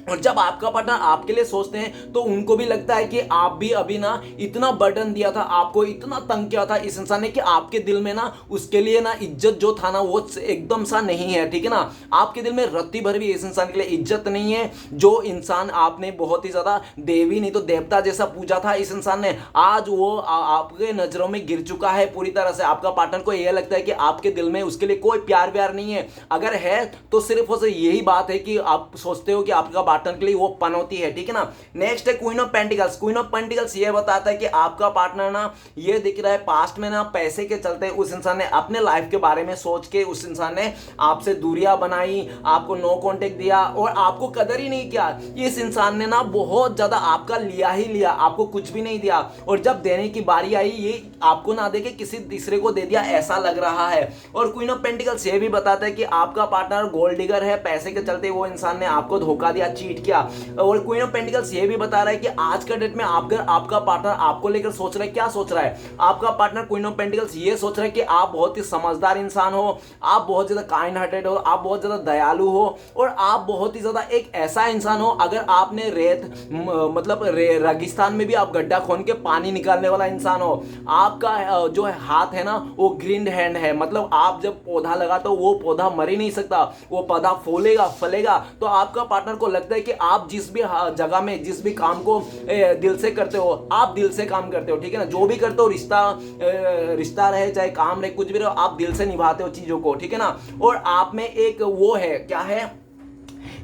और जब आपका पार्टनर आपके लिए सोचते हैं तो उनको भी लगता है कि आप भी अभी ना इतना बर्डन दिया था, आपको इतना तंग किया था इस इंसान ने कि आपके दिल में ना उसके लिए ना इज्जत जो था ना वो एकदम सा नहीं है, ठीक है ना, आपके दिल में रत्ती भर भी इस इंसान के लिए इज्जत नहीं है। जो इंसान आपने बहुत ही ज्यादा देवी नहीं तो देवता जैसा पूजा था इस इंसान ने, आज वो आपके नजरों में गिर चुका है पूरी तरह से। आपका पार्टनर को यह लगता है कि आपके दिल में उसके लिए कोई प्यार व्यार नहीं है, अगर है तो सिर्फ उसे यही बात है कि आप सोचते हो कि आपका पार्टनर के लिए वो पनौती है, ठीक है ना। नेक्स्ट है queen of pentacles. Queen of pentacles ये बताता है कि आपका पार्टनर ना ये दिख रहा है पास्ट में ना पैसे के चलते उस इंसान ने अपने लाइफ के बारे में सोच के उस इंसान ने आपसे दूरियां बनाई, आपको नो कांटेक्ट दिया और आपको कदर ही नहीं किया। इस इंसान ने ना बहुत ज्यादा आपका लिया ही लिया, आपको कुछ भी नहीं दिया, और जब देने की बारी आई ये आपको ना दे के किसी तीसरे को दे दिया ऐसा लग रहा है। और क्वीन ऑफ पेंटिकल्स ये भी बताता है कि आपका पार्टनर गोल्ड डिगर है, पैसे के चलते वो इंसान ने आपको धोखा दिया, चीट किया। और क्वीन ऑफ पेंटिकल्स ये भी बता रहा है कि आज का डेट में अगर आपका पार्टनर आपको लेकर सोच रहा है, क्या सोच रहा है आपका पार्टनर क्वीन ऑफ पेंटिकल्स ये सोच रहा है कि आप बहुत ही समझदार इंसान हो, आप बहुत ज्यादा काइंड हार्टेड हो, आप बहुत ज्यादा दयालु हो, और आप बहुत ही ज्यादा एक ऐसा इंसान हो अगर आपने रेत मतलब रेगिस्तान में भी आप गड्ढा खोन के पानी निकालने वाला इंसान हो। आपका जो है हाथ है ना वो ग्रीन हैंड है, मतलब आप जब पौधा लगाते हो वो पौधा मर ही नहीं सकता, वो पौधा फूलेगा फलेगा। तो आपका पार्टनर को लगता है कि आप जिस भी जगह में जिस भी काम को दिल से करते हो, आप दिल से काम करते हो, ठीक है ना, जो भी करते हो रिश्ता रहे चाहे काम रहे कुछ भी रहे, आप दिल से निभाते हो चीजों को, ठीक है ना। और आप में एक वो है, क्या है,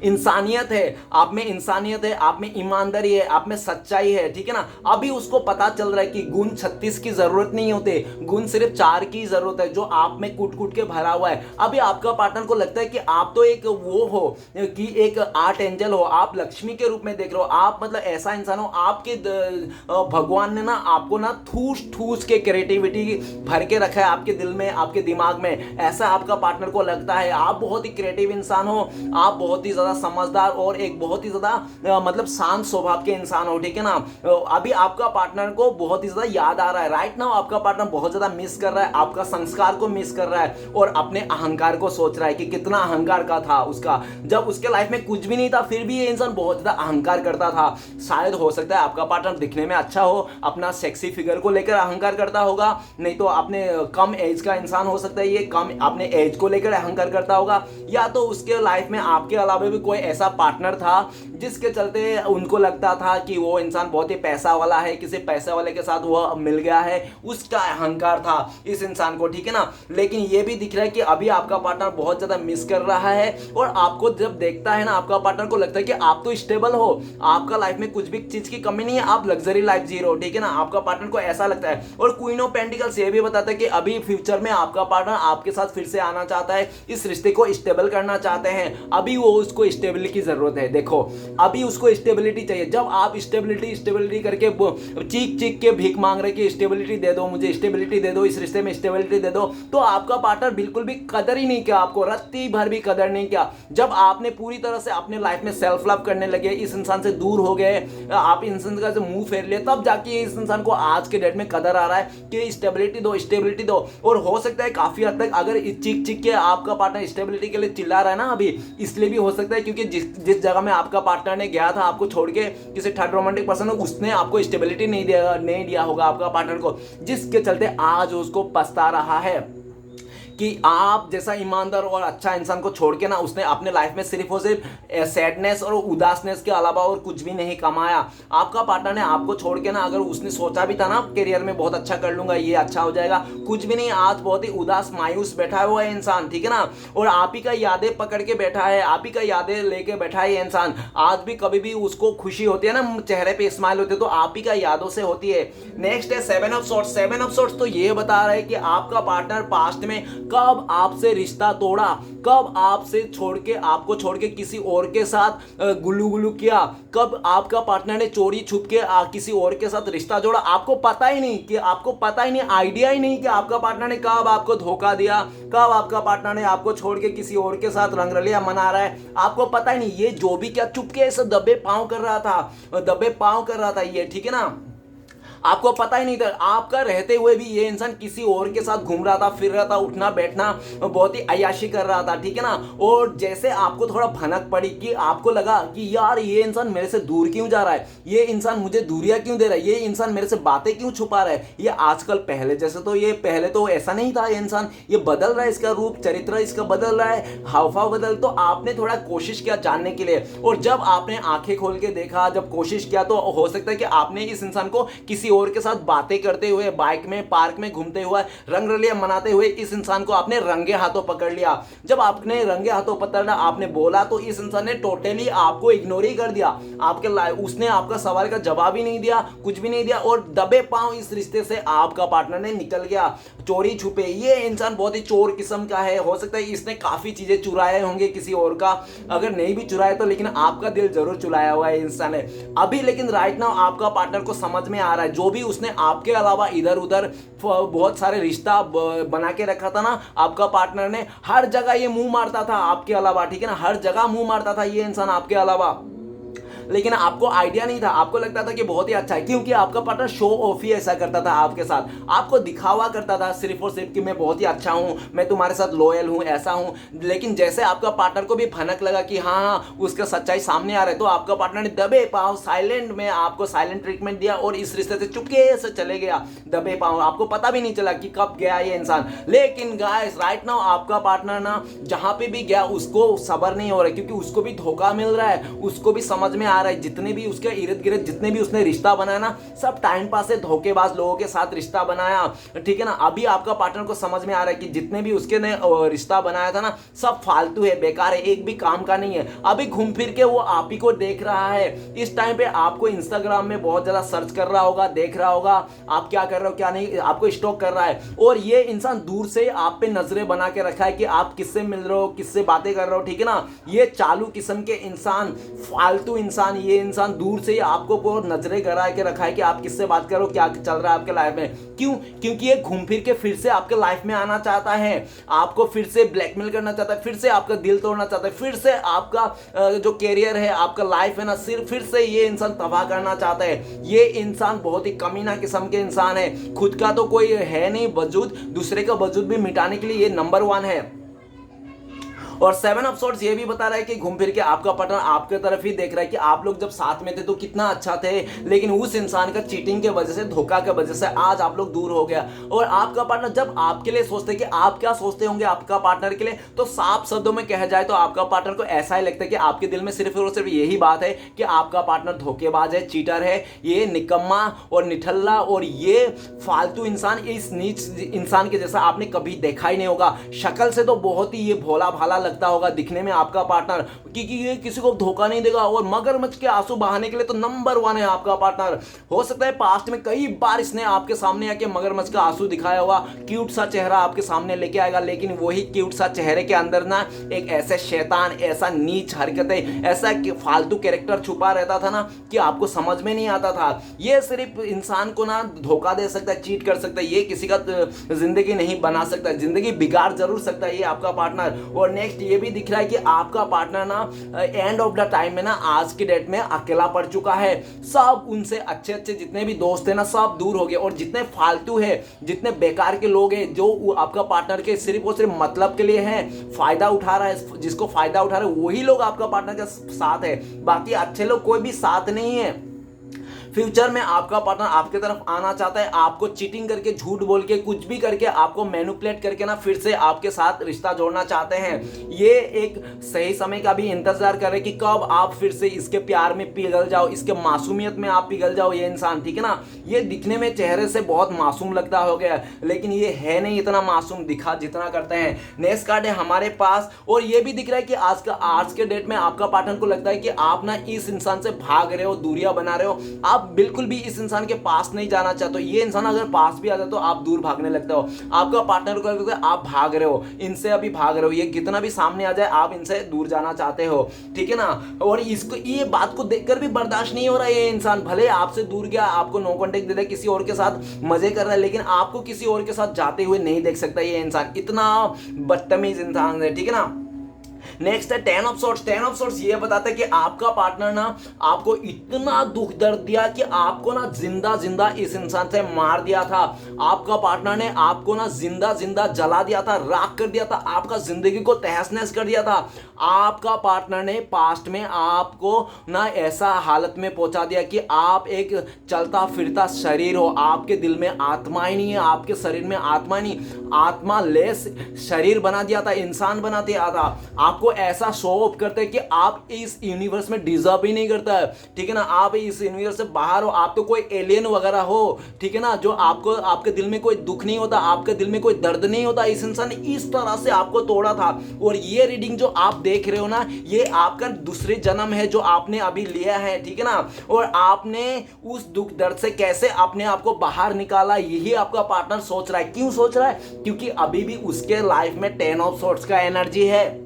इंसानियत है, आप में इंसानियत है, आप में ईमानदारी है, आप में सच्चाई है, ठीक है ना। अभी उसको पता चल रहा है कि गुण 36 की जरूरत नहीं होते, गुण सिर्फ 4 की जरूरत है जो आप में कूट कूट के भरा हुआ है। अभी आपका पार्टनर को लगता है कि आप तो एक वो हो कि एक आर्ट एंजल हो, आप लक्ष्मी के रूप में देख रहे हो, आप मतलब ऐसा इंसान हो, आपके भगवान ने ना आपको ना ठूस ठूस के क्रिएटिविटी भर के रखा है आपके दिल में, आपके दिमाग में। ऐसा आपका पार्टनर को लगता है। आप बहुत ही क्रिएटिव इंसान हो, आप बहुत ही ज्यादा समझदार और एक बहुत ही ज्यादा मतलब शांत स्वभाव के इंसान हो, ठीक है ना। अभी आपका पार्टनर को बहुत ही ज्यादा याद आ रहा है, राइट नाउ आपका पार्टनर बहुत ज्यादा मिस कर रहा है, आपका संस्कार को मिस कर रहा है और अपने अहंकार को सोच रहा है कि कितना अहंकार का था उसका, जब उसके लाइफ में कुछ भी नहीं था फिर भी ये इंसान बहुत ज्यादा अहंकार करता था। शायद हो सकता है आपका पार्टनर दिखने में अच्छा हो, अपना सेक्सी फिगर को लेकर अहंकार करता होगा, नहीं तो अपने कम एज का इंसान हो सकता है, ये कम अपने एज को लेकर अहंकार करता होगा, या तो उसके लाइफ में आपके अलावा भी कोई ऐसा पार्टनर था जिसके चलते उनको लगता था कि वो इंसान बहुत ही पैसा वाला है, किसी पैसे वाले के साथ वो मिल गया है, उसका अहंकार था इस इंसान को, ठीक है ना। लेकिन ये भी दिख रहा है कि अभी आपका पार्टनर बहुत ज्यादा मिस कर रहा है और आपको जब देखता है ना, आपका पार्टनर को लगता है कि आप तो स्टेबल हो, आपका लाइफ में कुछ भी चीज की कमी नहीं है, आप लग्जरी लाइफ जी रहे हो, ठीक है ना। आपका पार्टनर को ऐसा लगता है। और क्वीन ऑफ पेंटिकल्स ये भी बताता है कि अभी फ्यूचर में आपका पार्टनर आपके साथ फिर से आना चाहता है, इस रिश्ते को स्टेबल करना चाहते हैं। अभी वो उसको स्टेबिलिटी की जरूरत है। देखो अभी उसको स्टेबिलिटी चाहिए। जब आप स्टेबिलिटी स्टेबिलिटी करके चीख चीख के भीख मांग रहे कि स्टेबिलिटी दे दो, मुझे स्टेबिलिटी दे दो, इस रिश्ते में स्टेबिलिटी दे दो, तो आपका पार्टनर बिल्कुल भी कदर ही नहीं किया, आपको रत्ती भर भी कदर नहीं किया। जब आपने पूरी तरह से अपने लाइफ में सेल्फ लव करने लगे, इस इंसान से दूर हो गए, आप इंसान का मुंह फेर लिए, तब जाके इस इंसान को आज के डेट में कदर आ रहा है कि स्टेबिलिटी दो, स्टेबिलिटी दो। और हो सकता है काफी हद तक अगर चीख चीख के आपका पार्टनर स्टेबिलिटी के लिए चिल्ला रहा है ना अभी, इसलिए भी हो सकता है क्योंकि जिस जगह में आपका पार्टनर ने गया था आपको छोड़ के, किसी थर्ड रोमांटिक पर्सन हो, उसने आपको स्टेबिलिटी नहीं दिया होगा आपका पार्टनर को, जिसके चलते आज उसको पछता रहा है कि आप जैसा ईमानदार और अच्छा इंसान को छोड़ के ना उसने अपने लाइफ में सिर्फ और सिर्फ सैडनेस और उदासनेस के अलावा और कुछ भी नहीं कमाया। आपका पार्टनर ने आपको छोड़ के ना, अगर उसने सोचा भी था ना करियर में बहुत अच्छा कर लूंगा, ये अच्छा हो जाएगा, कुछ भी नहीं, आज बहुत ही उदास मायूस बैठा हुआ है इंसान, ठीक है ना। और आप ही का यादें पकड़ के बैठा है, आप ही का यादें लेके बैठा है ये इंसान। आज भी कभी भी उसको खुशी होती है ना, चेहरे पे स्माइल होती है, तो आप ही का यादों से होती है। नेक्स्ट है 7 ऑफ सॉर्ड्स। 7 ऑफ सॉर्ड्स तो ये बता रहा है कि आपका पार्टनर पास्ट में कब आपसे रिश्ता तोड़ा, कब आपसे आपको छोड़ के किसी और के साथ गुल्लू गुल्लू किया, कब आपका पार्टनर ने चोरी छुप के किसी और के साथ रिश्ता जोड़ा, आपको पता ही नहीं, आइडिया ही नहीं कि आपका पार्टनर ने कब आपको धोखा दिया, कब आपका पार्टनर ने आपको छोड़ के किसी और के साथ रंगरलिया मना रहा है, आपको पता ही नहीं। ये जो भी क्या चुपके ऐसे दबे पांव कर रहा था ये, ठीक है ना, आपको पता ही नहीं था। आपका रहते हुए भी ये इंसान किसी और के साथ घूम रहा था, फिर रहा था, उठना बैठना बहुत ही अय्याशी कर रहा था, ठीक है ना। और जैसे आपको थोड़ा भनक पड़ी कि आपको लगा कि यार ये इंसान मेरे से दूर क्यों जा रहा है, ये इंसान मुझे दूरियां क्यों दे रहा है, ये इंसान मेरे से बातें क्यों छुपा रहा है, ये आजकल पहले जैसे तो ये पहले तो ऐसा नहीं था, ये इंसान ये बदल रहा है, इसका रूप चरित्र इसका बदल रहा है, हावभाव बदल। तो आपने थोड़ा कोशिश किया जानने के लिए, और जब आपने आंखें खोल के देखा, जब कोशिश किया, तो हो सकता है कि आपने इस इंसान को किसी और के साथ बातें करते हुए, बाइक में पार्क में घूमते हुए, रंगरलिया मनाते हुए इस इंसान को आपने रंगे हाथों पकड़ लिया। जब आपने रंगे हाथों पकड़ा, आपने बोला, तो इस इंसान ने टोटली आपको इग्नोर ही कर दिया, उसने आपका सवाल का जवाब ही नहीं दिया, कुछ भी नहीं दिया, और दबे पांव इस रिश्ते से आपका पार्टनर ने निकल गया, चोरी छुपे। ये इंसान बहुत ही चोर किस्म का है। हो सकता है इसने काफी चीजें चुराए होंगे किसी और का, अगर नहीं भी चुराए तो लेकिन आपका दिल जरूर चुराया हुआ है इंसान है अभी। लेकिन राइट नाउ आपका पार्टनर को समझ में आ रहा है, जो भी उसने आपके अलावा इधर उधर बहुत सारे रिश्ता बना के रखा था ना आपका पार्टनर ने, हर जगह ये मुंह मारता था आपके अलावा, ठीक है ना, हर जगह मुंह मारता था ये इंसान आपके अलावा। लेकिन आपको आइडिया नहीं था, आपको लगता था कि बहुत ही अच्छा है, क्योंकि आपका पार्टनर शो ऑफ ही ऐसा करता था आपके साथ, आपको दिखावा करता था सिर्फ और सिर्फ कि मैं बहुत ही अच्छा हूं, मैं तुम्हारे साथ लॉयल हूं, ऐसा हूं। लेकिन जैसे आपका पार्टनर को भी भनक लगा कि हाँ उसका सच्चाई सामने आ रहा है, तो आपका पार्टनर ने दबे पांव साइलेंट में आपको साइलेंट ट्रीटमेंट दिया और इस रिश्ते से चुपके से चले गया दबे पांव। आपको पता भी नहीं चला कि कब गया ये इंसान। लेकिन गाइस राइट नाउ आपका पार्टनर ना जहां पे भी गया उसको सबर नहीं हो रहा है, क्योंकि उसको भी धोखा मिल रहा है, उसको भी समझ में आ रहा है, जितने भी उसके इर्द गिर्द जितने भी उसने रिश्ता बनाया ना, सब टाइम पास से धोखेबाज लोगों के साथ रिश्ता बनाया, ठीक है ना। अभी आपका पार्टनर को समझ में आ रहा है कि जितने भी उसके ने रिश्ता बनाया था ना, सब फालतू है, बेकार है, एक भी काम का नहीं है। अभी घूम फिर के वो आप ही को देख रहा है। इस टाइम पे आपको इंस्टाग्राम में बहुत ज्यादा सर्च कर रहा होगा, देख रहा होगा आप क्या कर रहे हो क्या नहीं, आपको स्टॉक कर रहा है। और ये इंसान दूर से आप पे नजरें बना के रखा है कि आप किससे मिल रहे हो, किससे बातें कर रहे हो, ठीक है ना। ये चालू किस्म के इंसान, फालतू इंसान, ये इंसान दूर से ही आपको बहुत नजरें गड़ा के रखा है कि आप किससे बात करो, क्या चल रहा है आपके लाइफ में। क्यों? क्योंकि ये घूम फिर के फिर से आपके लाइफ में आना चाहता है, आपको फिर से ब्लैकमेल करना चाहता है, फिर से आपका दिल तोड़ना चाहता है, फिर से आपका जो कैरियर है, आपका लाइफ है ना, सिर्फ फिर से ये इंसान तबाह करना चाहता है। ये इंसान बहुत ही कमीना किस्म के इंसान है, खुद का तो कोई है नहीं वजूद, दूसरे का वजूद भी मिटाने के लिए ये नंबर 1 है। और 7 ऑफ सॉर्ड्स ये भी बता रहा है कि घूम फिर के आपका पार्टनर आपके तरफ ही देख रहा है कि आप लोग जब साथ में थे तो कितना अच्छा थे, लेकिन उस इंसान का चीटिंग के वजह से, धोखा के वजह से आज आप लोग दूर हो गया। और आपका पार्टनर जब आपके लिए सोचते हैं कि आप क्या सोचते होंगे आपका पार्टनर के लिए, तो साफ शब्दों में कहा जाए तो आपका पार्टनर को ऐसा ही लगता है कि आपके दिल में सिर्फ और सिर्फ यही बात है कि आपका पार्टनर धोखेबाज है, चीटर है, ये निकम्मा और निठल्ला और ये फालतू इंसान, इस नीच इंसान के जैसा आपने कभी देखा ही नहीं होगा। शक्ल से तो बहुत ही ये भोला भाला लगता होगा दिखने में आपका पार्टनर, क्योंकि ये किसी को धोखा नहीं देगा। और मगरमच्छ के आंसू बहाने के लिए तो नंबर 1 है आपका पार्टनर। हो सकता है पास्ट में कई बार इसने आपके सामने आके मगरमच्छ का आंसू दिखाया होगा, क्यूट सा चेहरा आपके सामने लेके आएगा, लेकिन वही क्यूट सा चेहरे के अंदर ना एक ऐसे शैतान, ऐसा नीच हरकतें, ऐसा फालतू कैरेक्टर छुपा रहता था ना कि आपको समझ में नहीं आता था। ये सिर्फ इंसान को ना धोखा दे सकता है, चीट कर सकता है, ये किसी का जिंदगी नहीं बना सकता, जिंदगी बिगाड़ जरूर सकता है ये आपका पार्टनर। और नेक्स्ट ये भी दिख रहा है कि आपका पार्टनर ना एंड ऑफ द टाइम में ना आज की डेट में अकेला पड़ चुका है। सब उनसे अच्छे अच्छे जितने भी दोस्त हैं ना, सब दूर हो गए। और जितने फालतू है, जितने बेकार के लोग हैं जो आपका पार्टनर के सिर्फ और सिर्फ मतलब के लिए हैं, फायदा उठा रहा है, जिसको फायदा उठा रहा है वही लोग आपका पार्टनर के साथ है, बाकी अच्छे लोग कोई भी साथ नहीं है। फ्यूचर में आपका पार्टनर आपके तरफ आना चाहता है, आपको चीटिंग करके, झूठ बोल के, कुछ भी करके, आपको मैनिपुलेट करके ना फिर से आपके साथ रिश्ता जोड़ना चाहते हैं। ये एक सही समय का भी इंतजार कर रहे कि कब आप फिर से इसके प्यार में पिघल जाओ, इसके मासूमियत में आप पिघल जाओ। ये इंसान, ठीक है ना, ये दिखने में चेहरे से बहुत मासूम लगता हो गया, लेकिन ये है नहीं इतना मासूम दिखा जितना करते हैं। नेक्स्ट कार्ड है हमारे पास, और ये भी दिख रहा है कि आज के डेट में आपका पार्टनर को लगता है कि आप ना इस इंसान से भाग रहे हो, दूरियां बना रहे हो, आप बिल्कुल भी इस इंसान के पास नहीं जाना चाहते हो। ये इंसान अगर पास भी आ जाए तो आप दूर भागने लगते हो। आपका पार्टनर को लगता है आप भाग रहे हो, इनसे अभी भाग रहे हो, ये कितना भी सामने आ जाए आप इनसे दूर जाना चाहते हो, ठीक है ना। और इसको ये बात को देखकर भी बर्दाश्त नहीं हो रहा है। ये इंसान भले आपसे दूर गया, आपको नो कॉन्टेक्ट दे रहा है, किसी और के साथ मजे कर रहा है, लेकिन आपको किसी और के साथ जाते हुए नहीं देख सकता। ये इंसान इतना बदतमीज इंसान है, ठीक है ना। नेक्स्ट है 10 ऑफ सॉर्ड्स। 10 ऑफ सॉर्ड्स ये बताता है कि आपका पार्टनर ना आपको इतना दुख दर्द दिया कि आपको ना जिंदा जिंदा इस इंसान से मार दिया था। आपका पार्टनर ने आपको ना जिंदा जिंदा जला दिया था, राख कर दिया था, आपका जिंदगी को तहस नहस कर दिया था। आपका पार्टनर ने पास्ट में आपको ना ऐसा हालत में पहुंचा दिया कि आप एक चलता फिरता शरीर हो, आपके दिल में आत्मा ही नहीं है, आपके शरीर में आत्मा नहीं, आत्मा लेस शरीर बना दिया था, इंसान बना दिया था। आपको ऐसा शो ऑफ करते हैं कि आप इस यूनिवर्स में डिजर्व ही नहीं करता है, ठीक है ना। आप इस यूनिवर्स से बाहर हो, आप तो कोई एलियन वगैरह हो, ठीक है ना, जो आपको, आपके दिल में कोई दुख नहीं होता, आपके दिल में कोई दर्द नहीं होता। इस इंसान ने इस तरह से आपको तोड़ा था। और ये रीडिंग जो आप देख रहे हो ना, ये आपका दूसरे जन्म है जो आपने अभी लिया है, ठीक है ना। और आपने उस दुख दर्द से कैसे अपने आप को बाहर निकाला, यही आपका पार्टनर सोच रहा है। क्यों सोच रहा है? क्योंकि अभी भी उसके लाइफ में 10 ऑफ सॉर्ड्स का एनर्जी है।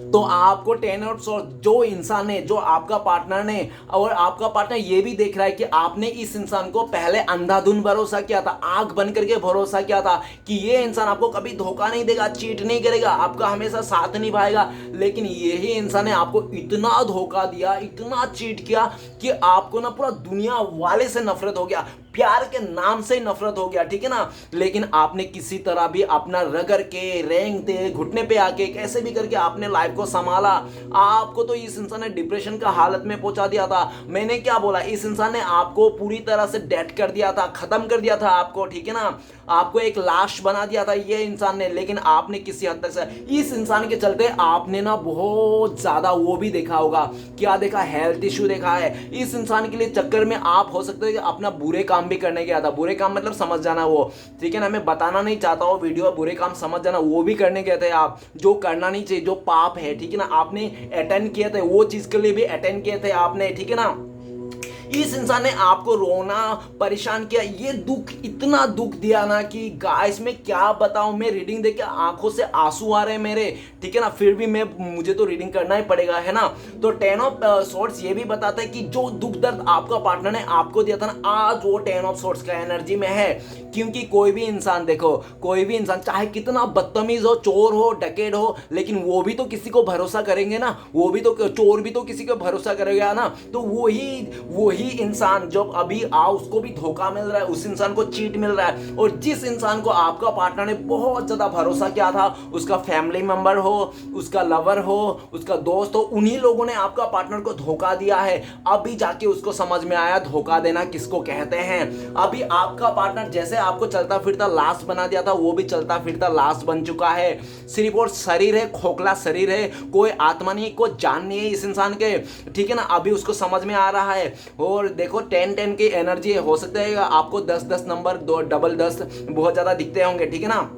तो आपको 10 ऑफ सॉर्ड्स, जो इंसान है, जो आपका पार्टनर ने, और आपका पार्टनर ये भी देख रहा है कि आपने इस इंसान को पहले अंधाधुंध भरोसा किया था, आंख बंद करके भरोसा किया था कि ये इंसान आपको कभी धोखा नहीं देगा, चीट नहीं करेगा, आपका हमेशा साथ निभाएगा। लेकिन यही इंसान ने आपको इतना धोखा दिया, इतना चीट किया कि आपको ना पूरा दुनिया वाले से नफरत हो गया, प्यार के नाम से नफरत हो गया, ठीक है ना। लेकिन आपने किसी तरह भी अपना रगड़ के, रेंग दे, घुटने पे आके, कैसे भी करके आपने लाइफ को संभाला, आपको तो इस इंसान ने डिप्रेशन का हालत में पहुंचा दिया था। मैंने क्या बोला, इस इंसान ने आपको पूरी तरह से डेड कर दिया था, खत्म कर दिया था आपको, ठीक है ना, आपको एक लाश बना दिया था ये इंसान ने। लेकिन आपने किसी हद तक से इस इंसान के चलते आपने ना बहुत ज्यादा वो भी देखा होगा, क्या देखा, हेल्थ इश्यू देखा है। इस इंसान के लिए चक्कर में आप हो सकते हैं कि अपना बुरे काम भी करने गया था, बुरे काम मतलब समझ जाना वो, ठीक है ना, मैं बताना नहीं चाहता हूँ वीडियो, बुरे काम समझ जाना, वो भी करने गए थे आप, जो करना नहीं चाहिए, जो पाप है, ठीक है ना, आपने अटेंड किए थे, वो चीज के लिए भी अटेंड किए थे आपने, ठीक है ना। इस इंसान ने आपको रोना परेशान किया, ये दुख, इतना दुख दिया ना कि गाइस मैं क्या बताऊं, मैं रीडिंग देख के आंखों से आंसू आ रहे हैं मेरे, ठीक है ना, फिर भी मुझे तो रीडिंग करना ही पड़ेगा, है ना। तो 10 ऑफ सॉर्ड्स ये भी बताता है कि जो दुख दर्द आपका पार्टनर ने आपको दिया था ना, आज वो 10 ऑफ सॉर्ड्स का एनर्जी में है। क्योंकि कोई भी इंसान, देखो कोई भी इंसान चाहे कितना बदतमीज हो, चोर हो, डकैत हो, लेकिन वो भी तो किसी को भरोसा करेंगे ना, वो भी तो, चोर भी तो किसी को भरोसा करेगा ना। तो वही इंसान जब अभी उसको भी धोखा मिल रहा है, उस इंसान को चीट मिल रहा है। और जिस इंसान को आपका पार्टनर ने बहुत ज्यादा भरोसा किया था, उसका फैमिली मेंबर हो, उसका लवर हो, उसका दोस्त हो, उन्हीं लोगों ने आपका पार्टनर को धोखा दिया है। अभी जाके उसको समझ में आया धोखा देना किसको कहते हैं। अभी आपका पार्टनर जैसे आपको चलता फिरता लाश बना दिया था, वो भी चलता फिरता लाश बन चुका है। सिर्फ और शरीर है, खोखला शरीर है, कोई आत्मा नहीं, कोई जान नहीं है इस इंसान के, ठीक है ना। अभी उसको समझ में आ रहा है। और देखो 10-10 की एनर्जी है, हो सकता है आपको 10-10 नंबर, दो डबल 10 बहुत ज्यादा दिखते होंगे, ठीक है ना।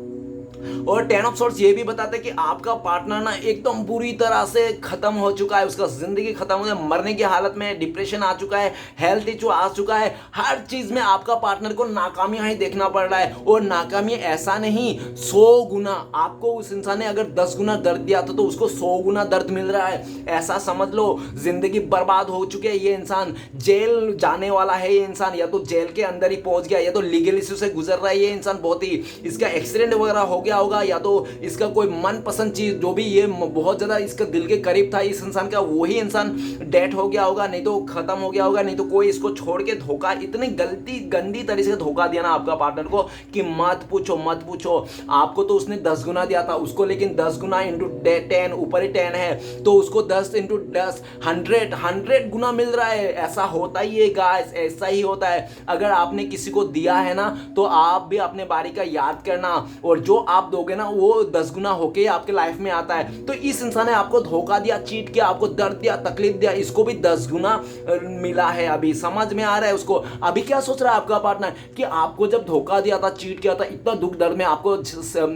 और 10 ऑफ सॉर्ड्स ये भी बताते हैं कि आपका पार्टनर ना एकदम बुरी तरह से खत्म हो चुका है, उसका जिंदगी खत्म हो गया, मरने की हालत में, डिप्रेशन आ चुका है, हेल्थ इश्यू आ चुका है, हर चीज में आपका पार्टनर को नाकामियां ही देखना पड़ रहा है। और नाकामी ऐसा नहीं, 100 गुना आपको उस इंसान ने अगर 10 गुना दर्द दिया था तो उसको 100 गुना दर्द मिल रहा है, ऐसा समझ लो। जिंदगी बर्बाद हो चुकी है ये इंसान, जेल जाने वाला है ये इंसान, या तो जेल के अंदर ही पहुंच गया, या तो लीगल इश्यू से गुजर रहा है ये इंसान, बहुत ही इसका एक्सीडेंट वगैरह हो गया होगा, या तो इसका कोई मनपसंद चीज जो भी ये बहुत ज्यादा इसका दिल के करीब था इस इंसान का, वही इंसान डेथ हो गया होगा, नहीं तो खत्म हो गया होगा, नहीं तो कोई इसको छोड़ के धोखा, इतनी गंदी तरीके से धोखा दिया ना आपका पार्टनर को कि मत पूछो। आपको तो उसने 10 गुना दिया था उसको, लेकिन 10 गुना इंटू 10, ऊपर ही 10 है तो उसको 10 इंटू 10 100 गुना मिल रहा है। ऐसा होता ही है गाइस, ऐसा ही होता है। अगर आपने किसी को दिया है ना तो आप भी अपने बारी का याद करना, और जो आप दोगे ना वो 10 गुना होके आपके लाइफ में आता है। तो इस इंसान ने आपको धोखा दिया, चीट किया, आपको दर्द दिया, तकलीफ दिया, इसको भी 10 गुना मिला है। अभी समझ में आ रहा है उसको। अभी क्या सोच रहा है आपका पार्टनर कि आपको जब धोखा दिया था, चीट किया था, इतना दुख दर्द में आपको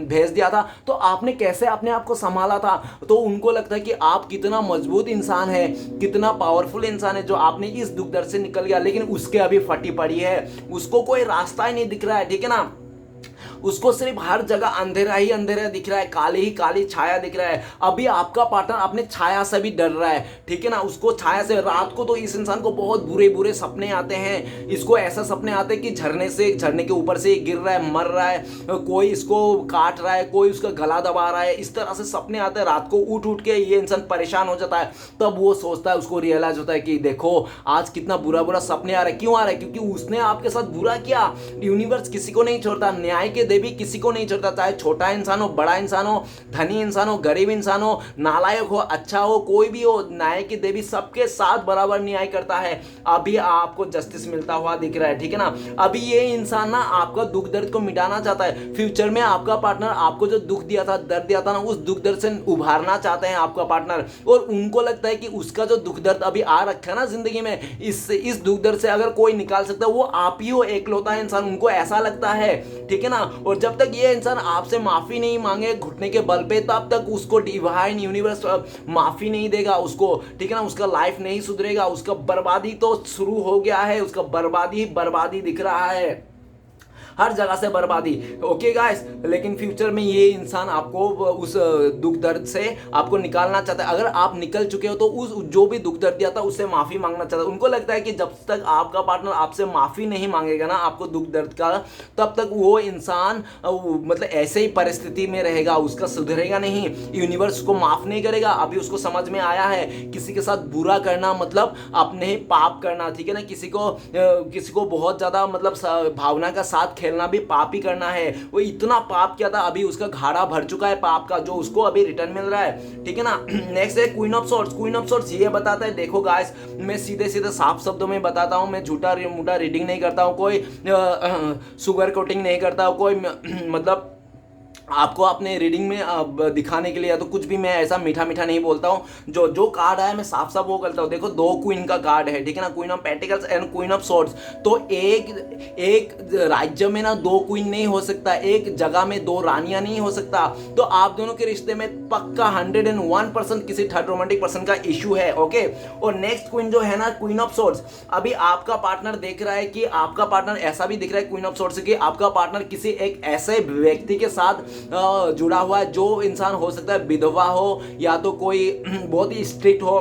भेज दिया था, तो आपने कैसे अपने आप को संभाला था। तो उनको लगता है कि आप कितना मजबूत इंसान है, कितना पावरफुल इंसान है जो आपने इस दुख दर्द से निकल गया, लेकिन उसके अभी फटी पड़ी है, उसको कोई रास्ता ही नहीं दिख रहा है, ठीक है ना। उसको सिर्फ हर जगह अंधेरा ही अंधेरा दिख रहा है, काली ही काली छाया दिख रहा है। अभी आपका पार्टनर अपने छाया से भी डर रहा है, ठीक है ना, उसको छाया से। रात को तो इस इंसान को बहुत बुरे बुरे सपने आते हैं, इसको ऐसा सपने आते हैं कि झरने के ऊपर से गिर रहा है, मर रहा है, कोई इसको काट रहा है, कोई उसका गला दबा रहा है, इस तरह से सपने आते हैं। रात को उठ के ये इंसान परेशान हो जाता है, तब वो सोचता है, उसको रियलाइज होता है कि देखो आज कितना बुरा बुरा सपने आ रहे हैं। क्यों आ रहा है? क्योंकि उसने आपके साथ बुरा किया। यूनिवर्स किसी को नहीं छोड़ता, न्याय के देवी किसी को नहीं छोड़ता, चाहे छोटा इंसान हो, बड़ा इंसान हो, धनी इंसान हो, गरीब इंसान हो, नालायक हो, अच्छा हो, कोई भी हो, न्याय की देवी सबके साथ बराबर न्याय करता है। अभी आपको जस्टिस मिलता हुआ दिख रहा है, ठीक है ना। अभी ये इंसान ना आपका दुख दर्द को मिटाना चाहता है। फ्यूचर में आपका पार्टनर आपको जो दुख दिया था, दर्द दिया था ना, उस दुख दर्द से उभारना चाहते हैं आपका पार्टनर। और उनको लगता है कि उसका जो दुख दर्द अभी आ रखा है ना जिंदगी में, इस दुख दर्द से अगर कोई निकाल सकता है वो आप ही हो, एकलौता इंसान। उनको ऐसा लगता है, ठीक है ना। और जब तक ये इंसान आपसे माफी नहीं मांगे घुटने के बल पे, तब तक उसको डिवाइन यूनिवर्स माफी नहीं देगा उसको, ठीक है ना। उसका लाइफ नहीं सुधरेगा, उसका बर्बादी तो शुरू हो गया है, उसका बर्बादी दिख रहा है, हर जगह से बर्बादी। ओके गाइस, लेकिन फ्यूचर में ये इंसान आपको उस दुख दर्द से आपको निकालना चाहता है। अगर आप निकल चुके हो तो उस जो भी दुख दर्द दिया था उससे माफी मांगना चाहता है। उनको लगता है कि जब तक आपका पार्टनर आपसे माफी नहीं मांगेगा ना आपको दुख दर्द का, तब तक वो इंसान मतलब ऐसे ही परिस्थिति में रहेगा, उसका सुधरेगा नहीं, यूनिवर्स को माफ नहीं करेगा। अभी उसको समझ में आया है किसी के साथ बुरा करना मतलब अपने ही पाप करना, ठीक है ना। किसी को बहुत ज्यादा मतलब भावना का साथ खेलना भी पाप ही करना है। वो इतना पाप किया था, अभी उसका घाड़ा भर चुका है पाप का, जो उसको अभी रिटर्न मिल रहा है, ठीक है ना। नेक्स्ट है queen of swords. Queen of swords ये बताता है, देखो गाइस मैं सीधे सीधे साफ शब्दों में बताता हूँ, मैं झूठा मूठा रीडिंग नहीं करता हूँ, कोई सुगर कोटिंग नहीं करता हूँ, कोई मतलब आपको अपने रीडिंग में दिखाने के लिए या तो कुछ भी मैं ऐसा मीठा मीठा नहीं बोलता हूँ। जो जो कार्ड आया मैं साफ साफ वो करता हूँ। देखो दो क्वीन का कार्ड है, ठीक है ना, queen of pentacles and queen of swords. तो एक राज्य में ना दो क्वीन नहीं हो सकता, एक जगह में दो रानियां नहीं हो सकता। तो आप दोनों के रिश्ते में पक्का 101% किसी थर्ड रोमांटिक पर्सन का इशू है, ओके। और नेक्स्ट क्वीन जो है ना, क्वीन ऑफ सॉर्ड्स, अभी आपका पार्टनर देख रहा है कि आपका पार्टनर ऐसा भी दिख रहा है क्वीन ऑफ सॉर्ड्स कि आपका पार्टनर किसी एक ऐसे व्यक्ति के साथ जुड़ा हुआ है, जो इंसान हो सकता है विधवा हो या तो कोई बहुत ही स्ट्रिक्ट हो।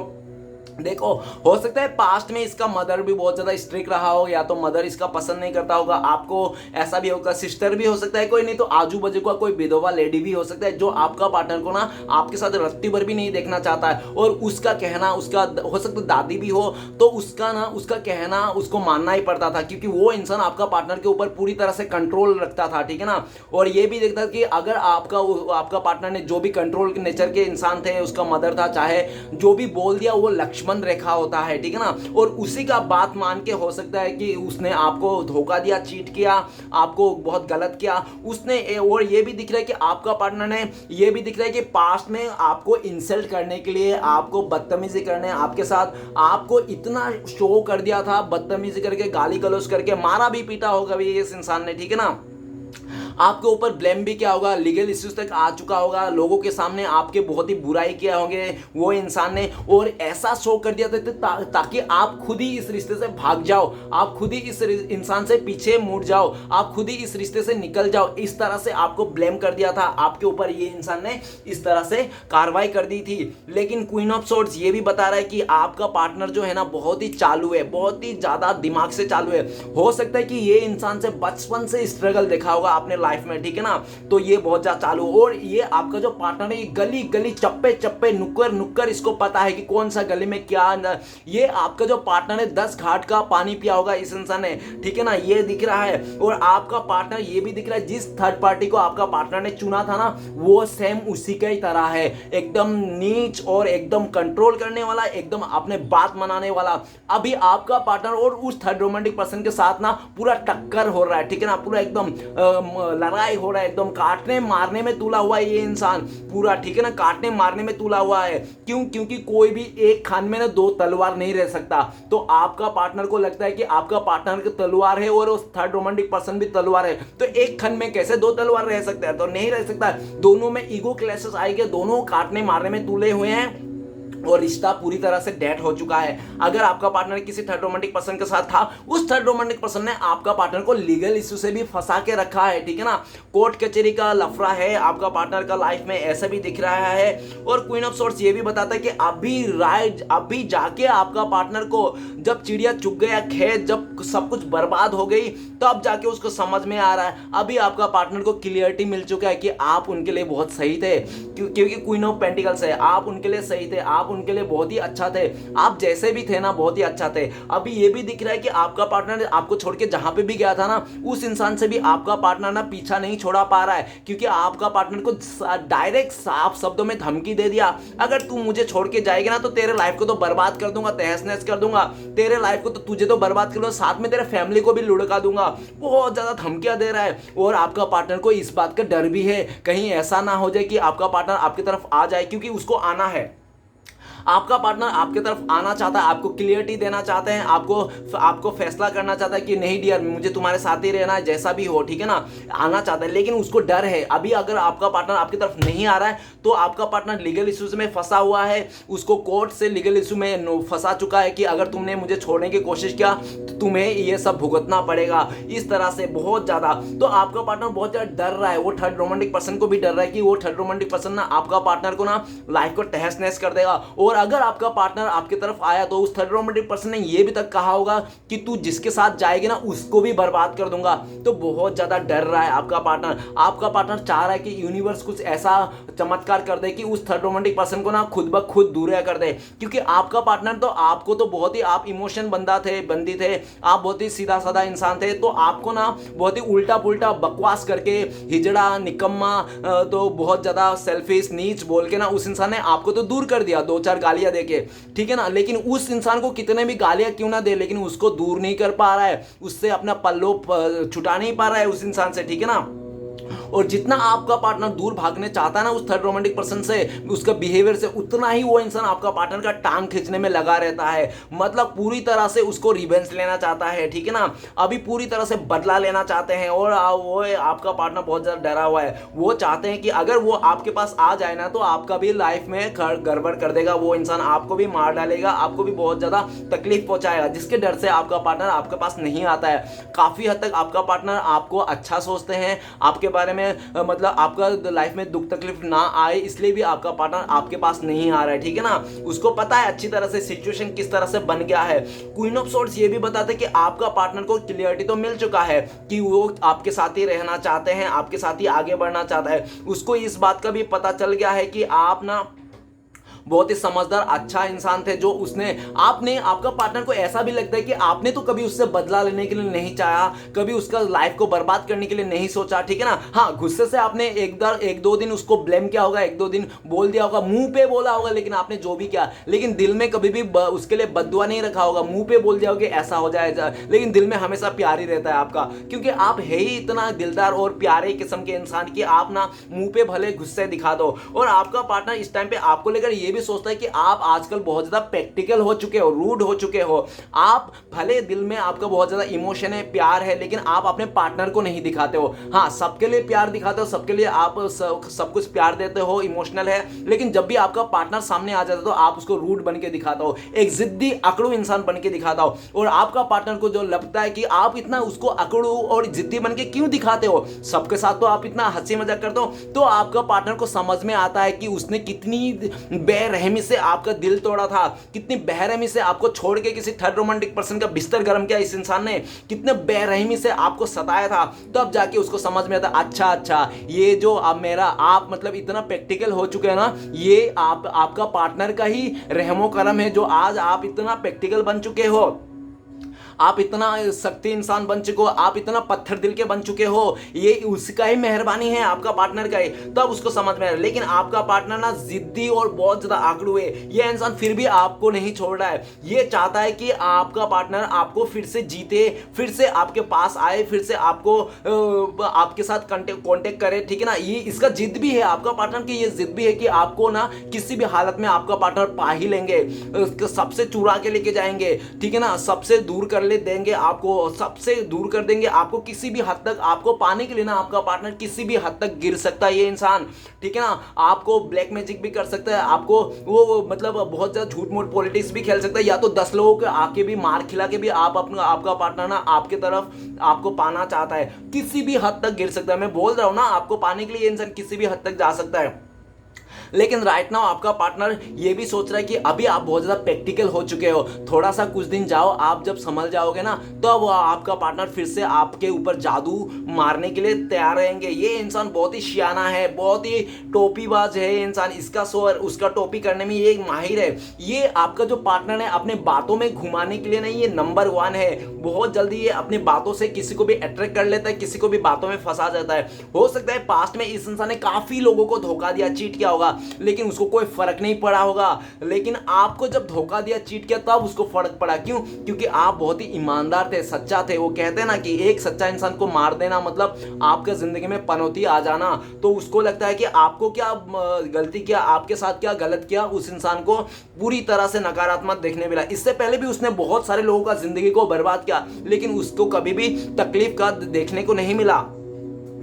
देखो हो सकता है पास्ट में इसका मदर भी बहुत ज्यादा स्ट्रिक्ट रहा हो, या तो मदर इसका पसंद नहीं करता होगा आपको, ऐसा भी होगा। सिस्टर भी हो सकता है कोई, नहीं तो आजू बाजू का कोई विधवा लेडी भी हो सकता है, जो आपका पार्टनर को ना आपके साथ रत्ती भर भी नहीं देखना चाहता है। और उसका कहना, उसका हो सकता है दादी भी हो, तो उसका कहना उसको मानना ही पड़ता था, क्योंकि वो इंसान आपका पार्टनर के ऊपर पूरी तरह से कंट्रोल रखता था, ठीक है ना। और ये भी देखता कि अगर आपका पार्टनर ने जो भी कंट्रोल नेचर के इंसान थे, उसका मदर था, चाहे जो भी बोल दिया वो लक्ष्मण रेखा होता है, ठीक है ना। और उसी का बात मान के हो सकता है कि उसने आपको धोखा दिया, चीट किया, आपको बहुत गलत किया उसने। और ये भी दिख रहा है कि आपका पार्टनर ने, ये भी दिख रहा है कि पास्ट में आपको इंसल्ट करने के लिए, आपको बदतमीजी करने, आपके साथ आपको इतना शो कर दिया था, बदतमीजी करके, गाली गलौज करके, मारा भी पीटा होगा भी इस इंसान ने, ठीक है ना। आपके ऊपर ब्लेम भी क्या होगा, लीगल इश्यूज तक आ चुका होगा, लोगों के सामने आपके बहुत ही बुराई किया होंगे वो इंसान ने, और ऐसा शो कर दिया था ताकि आप खुद ही इस रिश्ते से भाग जाओ, आप खुद ही इस इंसान से पीछे मुड़ जाओ, आप खुद ही इस रिश्ते से निकल जाओ। इस तरह से आपको ब्लेम कर दिया था, आपके ऊपर ये इंसान ने इस तरह से कार्रवाई कर दी थी। लेकिन क्वीन ऑफ सॉर्ड्स ये भी बता रहा है कि आपका पार्टनर जो है ना बहुत ही चालू है, बहुत ही ज्यादा दिमाग से चालू है। हो सकता है कि ये इंसान से बचपन से स्ट्रगल देखा होगा आपने लाइफ में, ठीक है ना। तो ये बहुत ज्यादा चालू, और ये आपका जो पार्टनर है, ये गली गली, चप्पे चप्पे, नुक्कर नुक्कर इसको पता है कि कौन सा गली में क्या। ये आपका जो पार्टनर है 10 घाट का पानी पिया होगा इस इंसान ने, ठीक है ना, ये दिख रहा है। और आपका पार्टनर ये भी दिख रहा है, जिस थर्ड पार्टी को आपका पार्टनर ने चुना था ना, वो सेम उसी का ही तरह है, एकदम नीच और एकदम कंट्रोल करने वाला, एकदम अपने बात मनाने वाला। अभी आपका पार्टनर और उस थर्ड रोमांटिक पर्सन के साथ ना पूरा टक्कर हो रहा है, ठीक है ना, पूरा एकदम लड़ाई हो रहा है, एकदम काटने मारने में तुला हुआ है ये इंसान पूरा, ठीक है ना, काटने मारने में तुला हुआ है। क्यों? क्योंकि कोई भी एक खान में ना दो तलवार नहीं रह सकता। तो आपका पार्टनर को लगता है कि आपका पार्टनर की तलवार है और उस थर्ड रोमांटिक पर्सन भी तलवार है, तो एक खन में कैसे दो तलवार रह सकता है? तो नहीं रह सकता। दोनों में ईगो क्लैशेस आएंगे, दोनों काटने मारने में तुले हुए हैं और रिश्ता पूरी तरह से डेड हो चुका है। अगर आपका पार्टनर किसी थर्ड रोमांटिक पर्सन के साथ था, उस थर्ड रोमांटिक पर्सन ने आपका पार्टनर को लीगल इश्यू से भी फंसा के रखा है, ठीक है ना, कोर्ट कचहरी का लफड़ा है आपका पार्टनर का लाइफ में, ऐसा भी दिख रहा है। और क्वीन ऑफ सॉर्ड्स ये भी बताता है कि अभी जाके आपका पार्टनर को जब चिड़िया चुग गया खेत, जब सब कुछ बर्बाद हो गई, तब जाके उसको समझ में आ रहा है। अभी आपका पार्टनर को क्लियरिटी मिल चुका है कि आप उनके लिए बहुत सही थे, क्योंकि क्वीन ऑफ पेंटिकल्स है, आप उनके लिए सही थे, आप उनके लिए बहुत ही अच्छा थे, आप जैसे भी थे ना बहुत ही अच्छा थे। अभी ये भी दिख रहा है कि आपका पार्टनर आपको छोड़ के जहां पे भी गया था ना, उस इंसान से भी आपका पार्टनर ना पीछा नहीं छोड़ा पा रहा है, क्योंकि आपका पार्टनर को डायरेक्ट साफ शब्दों में धमकी दे दिया, अगर तू मुझे छोड़ के जाएगी ना तो तेरे लाइफ को तो बर्बाद कर दूंगा, तहस नहस कर दूंगा, तेरे लाइफ को तो तुझे तो बर्बाद कर दूंगा, साथ में तेरे फैमिली को भी लुढ़का दूंगा। बहुत ज्यादा धमकियां दे रहा है। और आपका पार्टनर को इस बात का डर भी है, कहीं ऐसा ना हो जाए कि आपका पार्टनर आपकी तरफ आ जाए, क्योंकि उसको आना है। आपका पार्टनर आपके तरफ आना चाहता है, आपको क्लियरिटी देना चाहते हैं, आपको फैसला करना चाहता है कि नहीं डियर मुझे तुम्हारे साथ ही रहना है, जैसा भी हो, ठीक है ना, आना चाहता है, लेकिन उसको डर है। अभी अगर आपका पार्टनर आपकी तरफ नहीं आ रहा है तो आपका पार्टनर लीगल इश्यूज में फंसा हुआ है, उसको कोर्ट से लीगल इशू में फंसा चुका है कि अगर तुमने मुझे छोड़ने की कोशिश किया तो तुम्हें ये सब भुगतना पड़ेगा, इस तरह से बहुत ज्यादा। तो आपका पार्टनर बहुत ज्यादा डर रहा है, वो थर्ड रोमांटिक पर्सन को भी डर रहा है कि वो थर्ड रोमांटिक पर्सन ना आपका पार्टनर को ना लाइफ को तहस नहस कर देगा। और और अगर आपका पार्टनर आपकी तरफ आया तो उस थर्ड रोमांटिक पर्सन ने ये भी तक कहा होगा कि तू जिसके साथ जाएगी ना उसको भी बर्बाद कर दूंगा। तो बहुत ज्यादा डर रहा है आपका पार्टनर चाह रहा है कि यूनिवर्स कुछ ऐसा चमत्कार कर दे कि उस थर्ड रोमांटिक पर्सन को ना खुद ब खुद दूर कर दे। क्योंकि आपका पार्टनर तो आपको तो बहुत ही, आप इमोशन बंदी थे, आप बहुत ही सीधा साधा इंसान थे, तो आपको ना बहुत ही उल्टा पुल्टा बकवास करके, हिजड़ा, निकम्मा, तो बहुत ज्यादा सेल्फिश, नीच बोल के ना उस इंसान ने आपको तो दूर कर दिया, 2-4 गालियां देके, ठीक है ना। लेकिन उस इंसान को कितने भी गालियां क्यों ना दे, लेकिन उसको दूर नहीं कर पा रहा है, उससे अपना पल्लो छुटा नहीं पा रहा है उस इंसान से, ठीक है ना। और जितना आपका पार्टनर दूर भागने चाहता है ना उस थर्ड रोमांटिक पर्सन से, उसका बिहेवियर से, उतना ही वो इंसान आपका पार्टनर का टांग खींचने में लगा रहता है। मतलब पूरी तरह से उसको रिवेंज लेना चाहता है, ठीक है ना, अभी पूरी तरह से बदला लेना चाहते हैं। और वो आपका पार्टनर बहुत ज्यादा डरा हुआ है, वो चाहते हैं कि अगर वो आपके पास आ जाए ना तो आपका भी लाइफ में गड़बड़ कर देगा वो इंसान, आपको भी मार डालेगा, आपको भी बहुत ज्यादा तकलीफ पहुंचाएगा, जिसके डर से आपका पार्टनर आपके पास नहीं आता है। काफी हद तक आपका पार्टनर आपको अच्छा सोचते हैं, आपके बारे में, मतलब आपका लाइफ में दुख तकलीफ ना आए इसलिए भी आपका पार्टनर आपके पास नहीं आ रहा है, ठीक है ना। उसको पता है अच्छी तरह से सिचुएशन किस तरह से बन गया है। क्वीन ऑफ सोर्ड्स ये भी बताते कि आपका पार्टनर को क्लियरिटी तो मिल चुका है कि वो आपके साथ ही रहना चाहते हैं, आपके साथ ही आगे बढ़ना चाहता है। उसको इस बात का भी पता चल गया है कि आप ना बहुत ही समझदार अच्छा इंसान थे, जो आपका पार्टनर को ऐसा भी लगता है कि आपने तो कभी उससे बदला लेने के लिए नहीं चाहा, कभी उसका लाइफ को बर्बाद करने के लिए नहीं सोचा, ठीक है ना। हाँ, गुस्से से आपने एक दो दिन उसको ब्लेम किया होगा, 1-2 दिन बोल दिया होगा, मुंह पे बोला होगा, लेकिन आपने जो भी किया, लेकिन दिल में कभी भी उसके लिए बद्दुआ नहीं रखा होगा। मुंह पे बोल दिया होगा कि ऐसा हो जाएगा, लेकिन दिल में हमेशा प्यार ही रहता है आपका, क्योंकि आप है ही इतना दिलदार और प्यारे किस्म के इंसान कि आप ना मुंह पे भले गुस्से दिखा दो। और आपका पार्टनर इस टाइम पे आपको लेकर ये भी सोचता है कि आप आजकल बहुत ज्यादा प्रैक्टिकल हो चुके हो, रूड हो चुके हो। आप भले दिल में आपका बहुत ज्यादा इमोशन है, प्यार है, लेकिन आप अपने पार्टनर को नहीं दिखाते हो। हाँ, सबके लिए प्यार दिखाते हो, सबके लिए आप सब कुछ प्यार देते हो, इमोशनल है, लेकिन जब भी आपका पार्टनर सामने आ जाता है तो आप उसको रूड बन के दिखाता हो, एक जिद्दी अकड़ू इंसान बन के दिखाता हो। और आपका पार्टनर को जो लगता है कि आप इतना उसको अकड़ू और जिद्दी बन के क्यों दिखाते हो, सबके साथ तो आप इतना हंसी मजाक करते हो, तो आपका पार्टनर को समझ में आता है कि उसने कितनी बेरहमी से आपका दिल तोड़ा था, कितनी बेरहमी से आपको छोड़ के किसी थर्ड रोमांटिक पर्सन का बिस्तर गर्म किया इस इंसान ने, कितने बेरहमी से आपको सताया था। तब जाके उसको समझ में आता, अच्छा ये जो अब आप मतलब इतना प्रैक्टिकल हो चुके हैं ना, ये आपका पार्टनर का ही रहमो करम है जो आज आप इतना प्रैक्टिकल बन चुके हो, आप इतना शक्ति इंसान बन चुके हो, आप इतना पत्थर दिल के बन चुके हो, ये उसका ही मेहरबानी है, आपका पार्टनर का ही। तब उसको समझ में आया। लेकिन आपका पार्टनर ना जिद्दी और बहुत ज्यादा आकड़ू है, ये इंसान फिर भी आपको नहीं छोड़ रहा है। ये चाहता है कि आपका पार्टनर आपको फिर से जीते, फिर से आपके पास आए, फिर से आपको आपके साथ कांटेक्ट करे, ठीक है ना। ये इसका जिद भी है, आपका पार्टनर की ये जिद भी है कि आपको ना किसी भी हालत में आपका पार्टनर पा ही लेंगे, सबसे चुरा के लेके जाएंगे, ठीक है ना, सबसे दूर कर ले देंगे आपको, सबसे दूर कर देंगे आपको। किसी भी हद तक आपको पाने के लिए ना आपका पार्टनर किसी भी हद तक गिर सकता है ये इंसान, ठीक है ना। आपको ब्लैक मैजिक भी कर सकता है, आपको वो मतलब बहुत ज्यादा झूठ मूठ पॉलिटिक्स भी खेल सकता है, या तो 10 लोगों के आके भी मार खिला के भी आपका पार्टनर ना आपके तरफ आपको पाना चाहता है, किसी भी हद तक गिर सकता है। मैं बोल रहा हूं ना, आपको पाने के लिए इंसान किसी भी हद तक जा सकता है। लेकिन राइट नाउ आपका पार्टनर ये भी सोच रहा है कि अभी आप बहुत ज्यादा प्रैक्टिकल हो चुके हो, थोड़ा सा कुछ दिन जाओ, आप जब संभल जाओगे ना तो अब आपका पार्टनर फिर से आपके ऊपर जादू मारने के लिए तैयार रहेंगे। ये इंसान बहुत ही शियाना है, बहुत ही टोपीबाज है इंसान, इसका शोर उसका टोपी करने में ये माहिर है। ये आपका जो पार्टनर है अपने बातों में घुमाने के लिए नहीं, ये नंबर 1 है। बहुत जल्दी ये अपनी बातों से किसी को भी अट्रैक्ट कर लेता है, किसी को भी बातों में फंसा जाता है। हो सकता है पास्ट में इस इंसान ने काफी लोगों को धोखा दिया, चीट किया होगा, लेकिन उसको कोई फर्क नहीं पड़ा होगा। लेकिन आपको जब धोखा दिया, चीट किया, तब उसको फर्क पड़ा। क्यों? क्योंकि आप बहुत ही ईमानदार थे, सच्चा थे। वो कहते हैं ना कि एक सच्चा इंसान को मार देना मतलब आपके जिंदगी में पनौती आ जाना। तो उसको लगता है कि आपको क्या गलती किया, आपके साथ क्या गलत किया, उस इंसान को पूरी तरह से नकारात्मक देखने मिला। इससे पहले भी उसने बहुत सारे लोगों का जिंदगी को बर्बाद किया, लेकिन उसको कभी भी तकलीफ का देखने को नहीं मिला।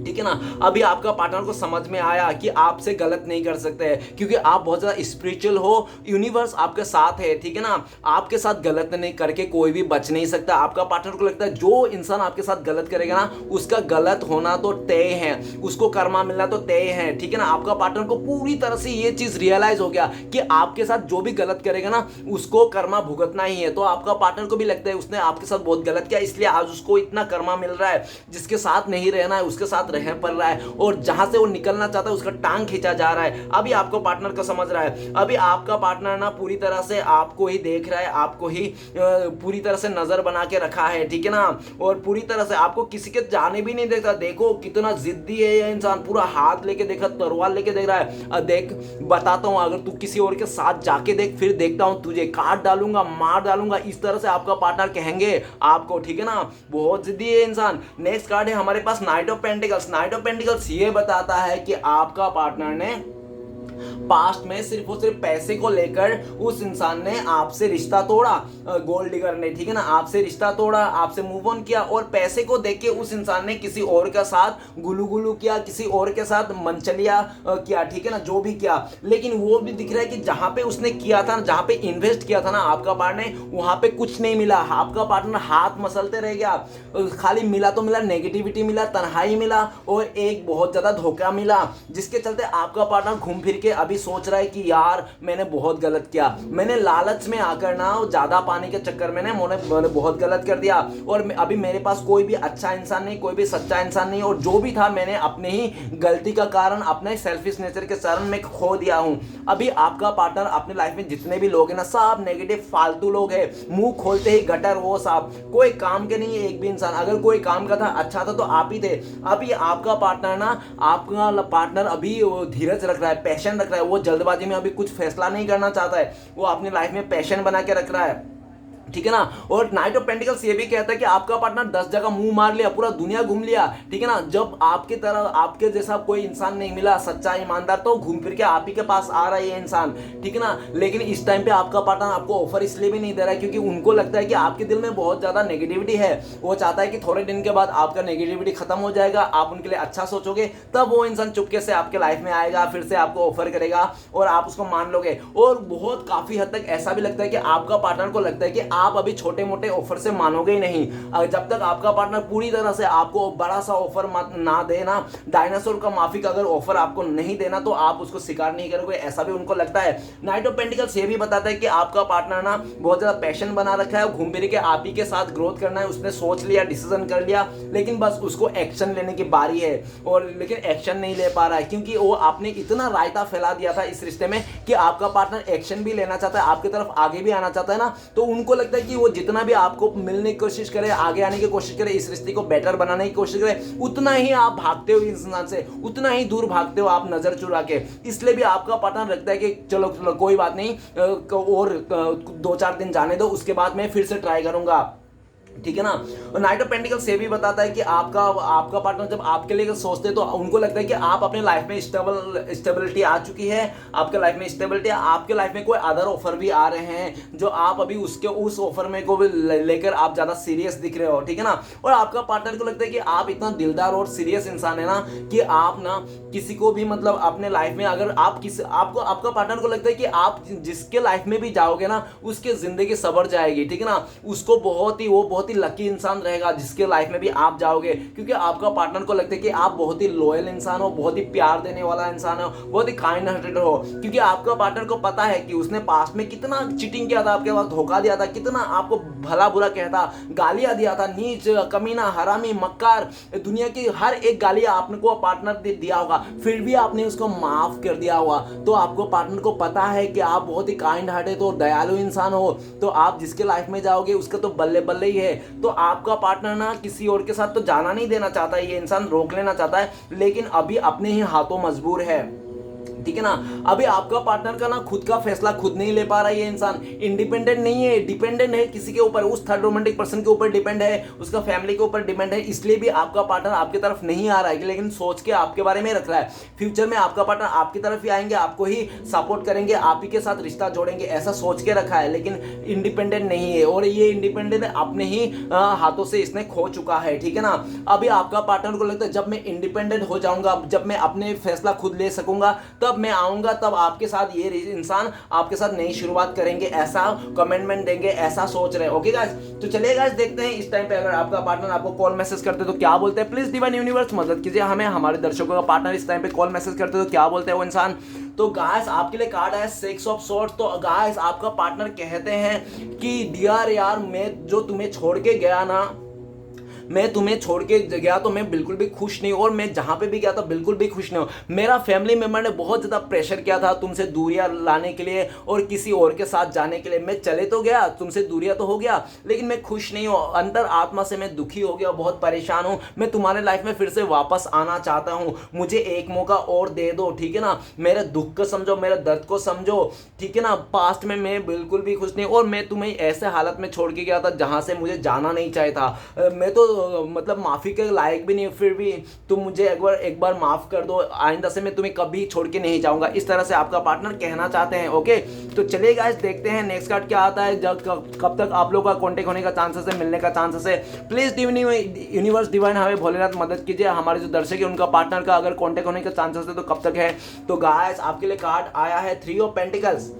ठीक है ना। अभी आपका पार्टनर को समझ में आया कि आपसे गलत नहीं कर सकते हैं, क्योंकि आप बहुत ज़्यादा स्पिरिचुअल हो, यूनिवर्स आपके साथ है, ठीक है ना। आपके साथ गलत नहीं करके कोई भी बच नहीं सकता। आपका पार्टनर को लगता है जो इंसान आपके साथ गलत करेगा ना, उसका गलत होना तो तय है, उसको कर्मा मिलना तो तय है, ठीक है ना। आपका पार्टनर को पूरी तरह से ये चीज़ रियलाइज हो गया कि आपके साथ जो भी गलत करेगा ना, उसको कर्मा भुगतना ही है। तो आपका पार्टनर को भी लगता है उसने आपके साथ बहुत गलत किया, इसलिए आज उसको इतना कर्मा मिल रहा है। जिसके साथ नहीं रहना है उसके साथ रह पड़ रहा है, और जहां से वो निकलना चाहता है उसका टांग खींचा जा रहा है। अभी आपको पार्टनर को समझ रहा है। अभी आपका पार्टनर ना पूरी तरह से आपको ही देख रहा है, आपको ही पूरी तरह से नजर बना के रखा है, ठीक है ना। और पूरी तरह से आपको किसी के जाने भी नहीं देता। देखो कितना जिद्दी है ये इंसान, पूरा हाथ लेके देखा, तलवार लेके देख रहा है। देख बताता हूं, अगर तू किसी और के साथ जाके देख, फिर देखता हूं तुझे काट डालूंगा, मार डालूंगा, इस तरह से आपका पार्टनर कहेंगे आपको, ठीक है ना। बहुत जिद्दी है इंसान। नेक्स्ट कार्ड है हमारे पास knight of pentacles. Knight of pentacles ये बताता है कि आपका पार्टनर ने पास्ट में सिर्फ और सिर्फ पैसे को लेकर उस इंसान ने आपसे रिश्ता तोड़ा, गोल्ड डिगर ने, ठीक है ना, आपसे रिश्ता तोड़ा, आपसे मूव ऑन किया, और पैसे को देख के उस इंसान ने किसी और के साथ गुलू गुलू किया, किसी और के साथ मनचलिया किया, ठीक है ना, जो भी किया। लेकिन वो भी दिख रहा है कि जहां पे उसने किया था, जहां पे इन्वेस्ट किया था ना आपका पार्टनर, वहां पे कुछ नहीं मिला। आपका पार्टनर हाथ मसलते रह गया, खाली मिला तो मिला नेगेटिविटी मिला, तन्हाई मिला, और एक बहुत ज्यादा धोखा मिला, जिसके चलते आपका पार्टनर घूम फिर के अभी सोच रहा है कि यार मैंने बहुत गलत किया, मैंने लालच में आकर ना ज्यादा पाने के चक्कर में मैंने बहुत गलत कर दिया, और अभी मेरे पास कोई भी अच्छा इंसान नहीं, कोई भी सच्चा इंसान नहीं, और जो भी था मैंने अपने ही गलती का कारण, अपने सेल्फिश नेचर के कारण मैं खो दिया हूं। अभी आपका पार्टनर अपने लाइफ में जितने भी लोग हैं ना, सब नेगेटिव फालतू लोग हैं, मुंह खोलते ही गटर, वो सब कोई काम के नहीं है एक भी इंसान। अगर कोई काम का था, अच्छा था तो आप ही थे। अभी आपका पार्टनर ना, आपका पार्टनर अभी धीरज रख रहा है, पैशन रख रहा है, वो जल्दबाजी में अभी कुछ फैसला नहीं करना चाहता है, वो अपनी लाइफ में पैशन बना के रख रहा है, ठीक है ना। और नाइट ऑफ पेंटिकल्स ये भी कहता है कि आपका पार्टनर 10 जगह मुंह मार लिया, पूरा दुनिया घूम लिया, ठीक है ना। जब आपकी तरह आपके जैसा कोई इंसान नहीं मिला सच्चा ईमानदार, तो घूम फिर के आप ही के पास आ रहा है ये इंसान, ठीक है ना। लेकिन इस टाइम पे आपका पार्टनर आपको ऑफर इसलिए भी नहीं दे रहा है क्योंकि उनको लगता है कि आपके दिल में बहुत ज्यादा नेगेटिविटी है। वो चाहता है कि थोड़े दिन के बाद आपका नेगेटिविटी खत्म हो जाएगा, आप उनके लिए अच्छा सोचोगे, तब वो इंसान चुपके से आपके लाइफ में आएगा, फिर से आपको ऑफर करेगा और आप उसको मान लोगे। और बहुत काफी हद तक ऐसा भी लगता है कि आपका पार्टनर को लगता है कि आप अभी छोटे मोटे ऑफर से मानोगे ही नहीं। जब तक आपका पार्टनर पूरी तरह से आपको बड़ा सा ऑफर ना देना, डायनासोर का माफिक अगर ऑफर आपको नहीं देना, तो आप उसको स्वीकार नहीं करोगे, ऐसा भी उनको लगता है। नाइट ऑफ पेंटिकल्स ये भी बताता है कि आपका पार्टनर ना बहुत ज्यादा पैशन बना रखा है, घूम फिर के आप ही के साथ ग्रोथ करना है, उसने सोच लिया, डिसीजन कर लिया, लेकिन बस उसको एक्शन लेने की बारी है, और लेकिन एक्शन नहीं ले पा रहा है क्योंकि वो आपने इतना रायता फैला दिया था इस रिश्ते में कि आपका पार्टनर एक्शन भी लेना चाहता है, आपकी तरफ आगे भी आना चाहता है ना। तो उनको लगता है कि वो जितना भी आपको मिलने की कोशिश करे, आगे आने की कोशिश करे, इस रिश्ते को बेटर बनाने की कोशिश करे, उतना ही आप भागते हो इस इंसान से, उतना ही दूर भागते हो आप नजर चुरा के। इसलिए भी आपका पार्टनर लगता है कि चलो चलो कोई बात नहीं, और 2-4 दिन जाने दो, उसके बाद मैं फिर से ट्राई करूंगा, ठीक है ना। और नाइट ऑफ पेंटिकल्स ये भी बताता है कि आपका पार्टनर जब आपके लिए सोचते हैं तो उनको लगता है कि आप अपने लाइफ में स्टेबिलिटी आ चुकी है, आपके लाइफ में स्टेबिलिटी, आपके लाइफ में कोई अदर ऑफर भी आ रहे हैं जो आप अभी उस ऑफर में को भी लेकर आप ज्यादा सीरियस दिख रहे हो, ठीक है ना। और आपका पार्टनर को लगता है कि आप इतना दिलदार और सीरियस इंसान है ना कि आप ना किसी को भी मतलब अपने लाइफ में, अगर आप आपका पार्टनर को लगता है कि आप जिसके लाइफ में भी जाओगे ना, उसकी जिंदगी सवर जाएगी, ठीक है ना। उसको बहुत ही लकी इंसान रहेगा जिसके लाइफ में भी आप जाओगे, क्योंकि आपका पार्टनर को लगता है कि आप बहुत ही लॉयल इंसान हो, बहुत ही प्यार देने वाला इंसान हो, बहुत ही काइंड हार्टेड हो, क्योंकि आपका पार्टनर को पता है कि उसने पास्ट में कितना चीटिंग किया था, आपके पास धोखा दिया था, कितना आपको भला बुरा कहता, गालियां दिया था, नीच, कमीना, हरामी, मक्कार, दुनिया की हर एक गाली आपको पार्टनर दिया होगा, फिर भी आपने उसको माफ कर दिया होगा। तो आपको पार्टनर को पता है कि आप बहुत ही काइंड हार्टेड हो, दयालु इंसान हो, तो आप जिसके लाइफ में जाओगे उसका तो बल्ले बल्ले ही है। तो आपका पार्टनर ना किसी और के साथ तो जाना नहीं देना चाहता है, ये इंसान रोक लेना चाहता है, लेकिन अभी अपने ही हाथों मजबूर है, ठीक है ना। अभी आपका पार्टनर का ना खुद का फैसला खुद नहीं ले पा रहा है, ये इंसान इंडिपेंडेंट नहीं है, डिपेंडेंट है किसी के ऊपर, उस थर्ड रोमांटिक पर्सन के ऊपर डिपेंड है, उसका फैमिली के ऊपर डिपेंड है, इसलिए भी आपका पार्टनर आपकी तरफ नहीं आ रहा है, लेकिन सोच के आपके बारे में रख रहा है। फ्यूचर में आपका पार्टनर आपकी तरफ ही आएंगे, आपको ही सपोर्ट करेंगे, आप ही के साथ रिश्ता जोड़ेंगे, ऐसा सोच के रखा है, लेकिन इंडिपेंडेंट नहीं है। और ये इंडिपेंडेंट अपने ही हाथों से इसने खो चुका है, ठीक है ना। अभी आपका पार्टनर को लगता है जब मैं इंडिपेंडेंट हो जाऊंगा, जब मैं अपने फैसला खुद ले सकूंगा, तब मैं आऊंगा, तब आपके साथ ये इंसान आपके साथ नई शुरुआत करेंगे, ऐसा कमेंटमेंट देंगे, ऐसा सोच रहे हैं। ओके गाइस, तो चलिए गाइस देखते हैं इस टाइम पे अगर आपका पार्टनर आपको कॉल मैसेज करते तो क्या बोलते हैं। प्लीज डिवाइन यूनिवर्स मदद कीजिए हमें, हमारे दर्शकों का पार्टनर इस टाइम पे कॉल मैसेज करते तो क्या बोलते हैं वो इंसान। तो गाइस आपके लिए कार्ड है 6 ऑफ स्वॉर्ड्स। तो गाइस आपका पार्टनर कहते हैं कि डियर यार, मैं जो तुम्हें छोड़ के गया ना, मैं तुम्हें छोड़ के गया तो मैं बिल्कुल भी खुश नहीं, और मैं जहां पे भी गया था बिल्कुल भी खुश नहीं हूं। मेरा फैमिली मेंबर ने बहुत ज़्यादा प्रेशर किया था तुमसे दूरियां लाने के लिए और किसी और के साथ जाने के लिए। मैं चले तो गया, तुमसे दूरियां तो हो गया, लेकिन मैं खुश नहीं हूं, अंदर आत्मा से मैं दुखी हो गया, बहुत परेशान हूं। मैं तुम्हारे लाइफ में फिर से वापस आना चाहता हूं, मुझे एक मौका और दे दो, ठीक है ना। मेरे दुख को समझो, मेरे दर्द को समझो, ठीक है ना। पास्ट में मैं बिल्कुल भी खुश नहीं, और मैं तुम्हें ऐसे हालत में छोड़ के गया था जहां से मुझे जाना नहीं चाहिए था। मैं तो मतलब माफ़ी के लायक भी नहीं, फिर भी तुम मुझे एक बार माफ़ कर दो, आइंदा से मैं तुम्हें कभी छोड़ के नहीं जाऊंगा, इस तरह से आपका पार्टनर कहना चाहते हैं। ओके, तो चलिए गाइस देखते हैं नेक्स्ट कार्ड क्या आता है, जब कब तक आप लोगों का कॉन्टेक्ट होने का चांसेस है, मिलने का चांसेस है। प्लीज यूनिवर्स डिवाइन हमें भोलेनाथ मदद कीजिए, हमारे जो दर्शक है उनका पार्टनर का अगर कॉन्टेक्ट होने का चांसेस है तो कब तक है। तो गाइस आपके लिए कार्ड आया है 3 ऑफ पेंटिकल्स।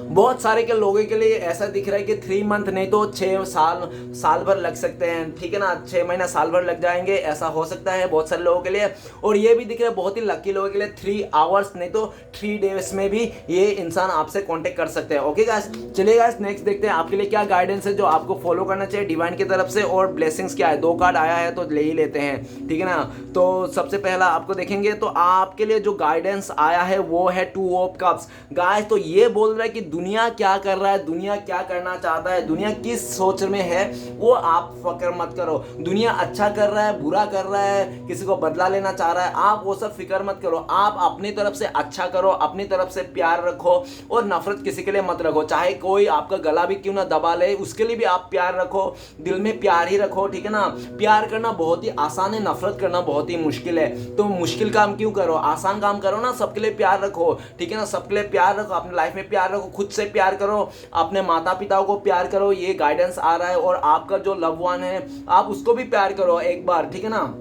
बहुत सारे के लोगों के लिए ऐसा दिख रहा है कि 3 मंथ नहीं तो 6 साल भर लग सकते हैं, ठीक है ना। 6 महीना साल भर लग जाएंगे, ऐसा हो सकता है बहुत सारे लोगों के लिए। और ये भी दिख रहा है बहुत ही लकी लोगों के लिए 3 आवर्स नहीं तो 3 डेज में भी ये इंसान आपसे कांटेक्ट कर सकते हैं। ओके गाइस, चलिए गाइस नेक्स्ट देखते हैं आपके लिए क्या गाइडेंस है जो आपको फॉलो करना चाहिए डिवाइन की तरफ से, और ब्लेसिंग्स क्या है। 2 कार्ड आया है तो ले ही लेते हैं, ठीक है ना। तो सबसे पहला आपको देखेंगे तो आपके लिए जो गाइडेंस आया है वो है 2 ऑफ कप्स। गाइस तो ये बोल रहा है कि दुनिया क्या कर रहा है, दुनिया क्या करना चाहता है, दुनिया किस सोच में है, वो आप फिक्र मत करो। दुनिया अच्छा कर रहा है, बुरा कर रहा है, किसी को बदला लेना चाह रहा है, आप वो सब फिक्र मत करो। आप अपनी तरफ से अच्छा करो, अपनी तरफ से प्यार रखो, और नफरत किसी के लिए मत रखो। चाहे कोई आपका गला भी क्यों ना दबा ले, उसके लिए भी आप प्यार रखो, दिल में प्यार ही रखो, ठीक है ना। प्यार करना बहुत ही आसान है, नफरत करना बहुत ही मुश्किल है। तो मुश्किल काम क्यों करो, आसान काम करो ना। सबके लिए प्यार रखो, ठीक है ना। सबके लिए प्यार रखो, अपनी लाइफ में प्यार रखो, खुद से प्यार करो, अपने माता पिता को प्यार करो, ये गाइडेंस आ रहा है। और आपका जो लव वन है आप उसको भी प्यार करो एक बार, ठीक है ना।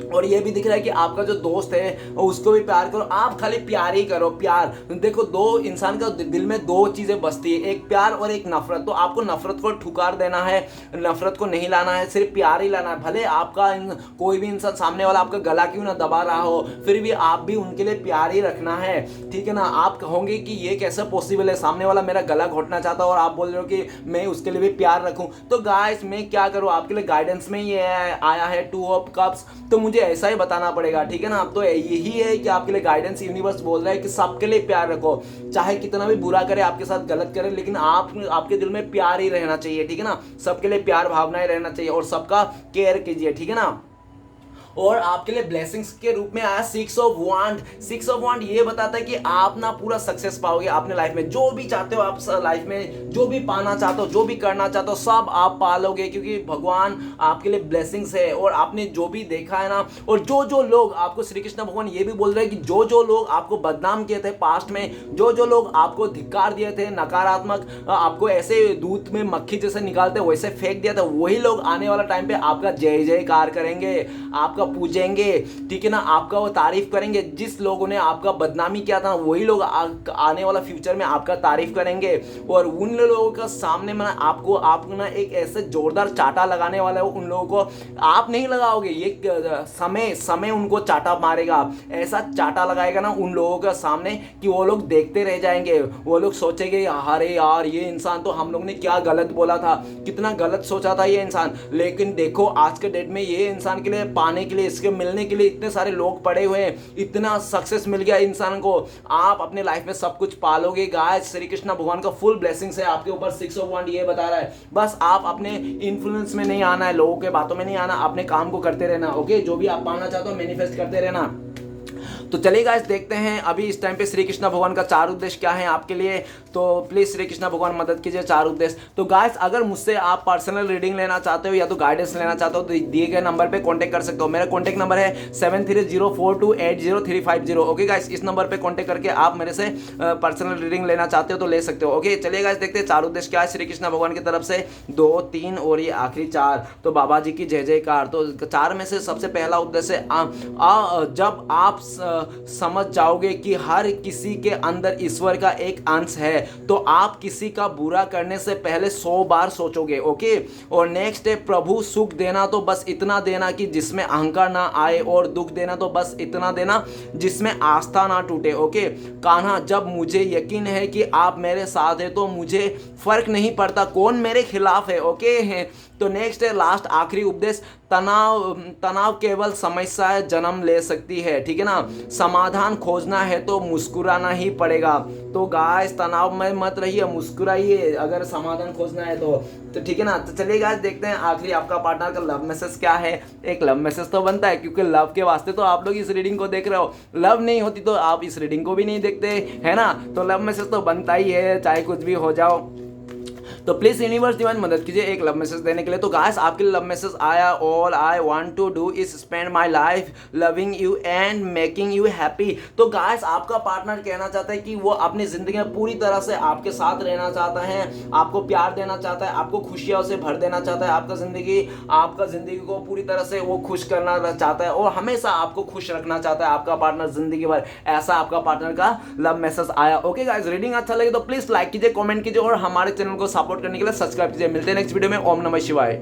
और ये भी दिख रहा है कि आपका जो दोस्त है उसको भी प्यार करो, आप खाली प्यार ही करो। प्यार देखो, दो इंसान का दिल में 2 चीजें बसती है, एक प्यार और एक नफरत। तो आपको नफरत को ठुकार देना है, नफरत को नहीं लाना है, सिर्फ प्यार ही लाना है। भले आपका कोई भी इंसान सामने वाला आपका गला क्यों ना दबा रहा हो, फिर भी आप भी उनके लिए प्यार ही रखना है, ठीक है ना। आप कहोगे कि ये कैसे पॉसिबल है, सामने वाला मेरा गला घोटना चाहता है और आप बोल रहे हो कि मैं उसके लिए भी प्यार रखूं। तो गाइस मैं क्या करूं, आपके लिए गाइडेंस में ये आया है 2 ऑफ कप्स, तो मुझे ऐसा ही बताना पड़ेगा, ठीक है ना। अब तो यही है कि आपके लिए गाइडेंस यूनिवर्स बोल रहा है कि सबके लिए प्यार रखो, चाहे कितना भी बुरा करे, आपके साथ गलत करे, लेकिन आपके दिल में प्यार ही रहना चाहिए, ठीक है ना। सबके लिए प्यार भावनाएं रहना चाहिए और सबका केयर कीजिए, ठीक है ना। और आपके लिए ब्लेसिंग्स के रूप में आया 6 ऑफ वांड। 6 ऑफ वांड ये बताता है कि आप ना पूरा सक्सेस पाओगे अपने लाइफ में, जो भी चाहते हो आप लाइफ में, जो भी पाना चाहते हो, जो भी करना चाहते हो, सब आप पा लोगे, क्योंकि भगवान आपके लिए ब्लेसिंग्स है। और आपने जो भी देखा है ना, और जो लोग आपको, श्री कृष्ण भगवान ये भी बोल रहे हैं कि जो लोग आपको बदनाम किए थे पास्ट में, जो लोग आपको धिक्कार दिए थे, नकारात्मक, आपको ऐसे दूध में मक्खी जैसे निकालते वैसे फेंक दिया था, वही लोग आने वाला टाइम पे आपका जय जयकार करेंगे, आपका पूजेंगे, ठीक है ना। आपका वो तारीफ करेंगे। जिस लोगों ने आपका बदनामी किया था वही लोग आने वाला फ्यूचर में आपका तारीफ करेंगे। और उन लोगों का सामने में आपको ना एक ऐसे जोरदार चाटा लगाने वाला है, उन लोगों को आप नहीं लगाओगे, ये समय उनको चाटा मारेगा। ऐसा चाटा लगाएगा ना उन लोगों के सामने कि वो लोग देखते रह जाएंगे, वो लोग सोचेंगे अरे यार ये इंसान तो, हम लोग ने क्या गलत बोला था, कितना गलत सोचा था ये इंसान। लेकिन देखो आज के डेट में ये इंसान के लिए पाने के लिए, इसके मिलने के लिए इतने सारे लोग पड़े हुए हैं, इतना सक्सेस मिल गया इंसान को। आप अपने लाइफ में सब कुछ पालोगे गाइस। श्री कृष्ण भगवान का फुल ब्लेसिंग्स है आपके ऊपर। 6 ऑफ वांड ये बता रहा है, बस आप अपने इन्फ्लुएंस में नहीं आना है, लोगों के बातों में नहीं आना, अपने काम को करते रहना। ओके, जो भी आप पाना चाहते हो मैनिफेस्ट करते रहना। तो चलिए गाइस देखते हैं अभी इस टाइम पे श्री कृष्ण भगवान का 4 उद्देश्य क्या है आपके लिए। तो प्लीज श्री कृष्ण भगवान मदद कीजिए 4 उद्देश्य। तो गाइस अगर मुझसे आप पर्सनल रीडिंग लेना चाहते हो या तो गाइडेंस लेना चाहते हो तो दिए गए नंबर पे कांटेक्ट कर सकते हो। मेरा कांटेक्ट नंबर है 7304280350। ओके गाइस, इस नंबर पे कांटेक्ट करके आप मेरे से पर्सनल रीडिंग लेना चाहते हो तो ले सकते हो। ओके चलिए गाइस देखते हैं 4 उद्देश्य क्या है श्री कृष्ण भगवान की तरफ से। 2, 3 और ये आखिरी 4। तो बाबा जी की जय जयकार। तो 4 में से सबसे पहला उद्देश्य जब आप समझ जाओगे कि हर किसी के अंदर ईश्वर का एक अंश है तो आप किसी का बुरा करने से पहले 100 बार सोचोगे। ओके, और नेक्स्ट है प्रभु सुख देना तो बस इतना देना कि जिसमें अहंकार ना आए, और दुख देना तो बस इतना देना जिसमें आस्था ना टूटे। ओके कान्हा, जब मुझे यकीन है कि आप मेरे साथ है तो मुझे फर्क नहीं पड़ता कौन मेरे खिलाफ है। ओके तो नेक्स्ट है लास्ट आखिरी उपदेश, तनाव केवल समस्याएं जन्म ले सकती है, ठीक है ना। समाधान खोजना है तो मुस्कुराना ही पड़ेगा। तो गाइस तनाव में मत रहिए, मुस्कुराइए अगर समाधान खोजना है तो ठीक है ना। तो चलिए गाइस देखते हैं आखिरी आपका पार्टनर का लव मैसेज क्या है। एक लव मैसेज तो बनता है क्योंकि लव के वास्ते तो आप लोग इस रीडिंग को देख रहे हो। लव नहीं होती तो आप इस रीडिंग को भी नहीं देखते, है ना। तो लव मैसेज तो बनता ही है चाहे कुछ भी हो जाओ। तो प्लीज यूनिवर्स डिवाइन मदद कीजिए एक लव मैसेज देने के लिए। तो गाइस आपके लिए लव मैसेज आया, all I want to do is spend my life loving you and making you happy. तो गाइस आपका पार्टनर कहना चाहता है कि वो अपनी जिंदगी में पूरी तरह से आपके साथ रहना चाहता है, आपको प्यार देना चाहता है, आपको खुशियों से भर देना चाहता है। आपका जिंदगी को पूरी तरह से वो खुश करना चाहता है और हमेशा आपको खुश रखना चाहता है आपका पार्टनर जिंदगी भर। ऐसा आपका पार्टनर का लव मैसेज आया। ओके गाइस, रीडिंग अच्छा लगे तो प्लीज लाइक कीजिए, कमेंट कीजिए और हमारे चैनल को सपोर्ट करने के लिए सब्सक्राइब कीजिए। मिलते हैं नेक्स्ट वीडियो में। ओम नमः शिवाय।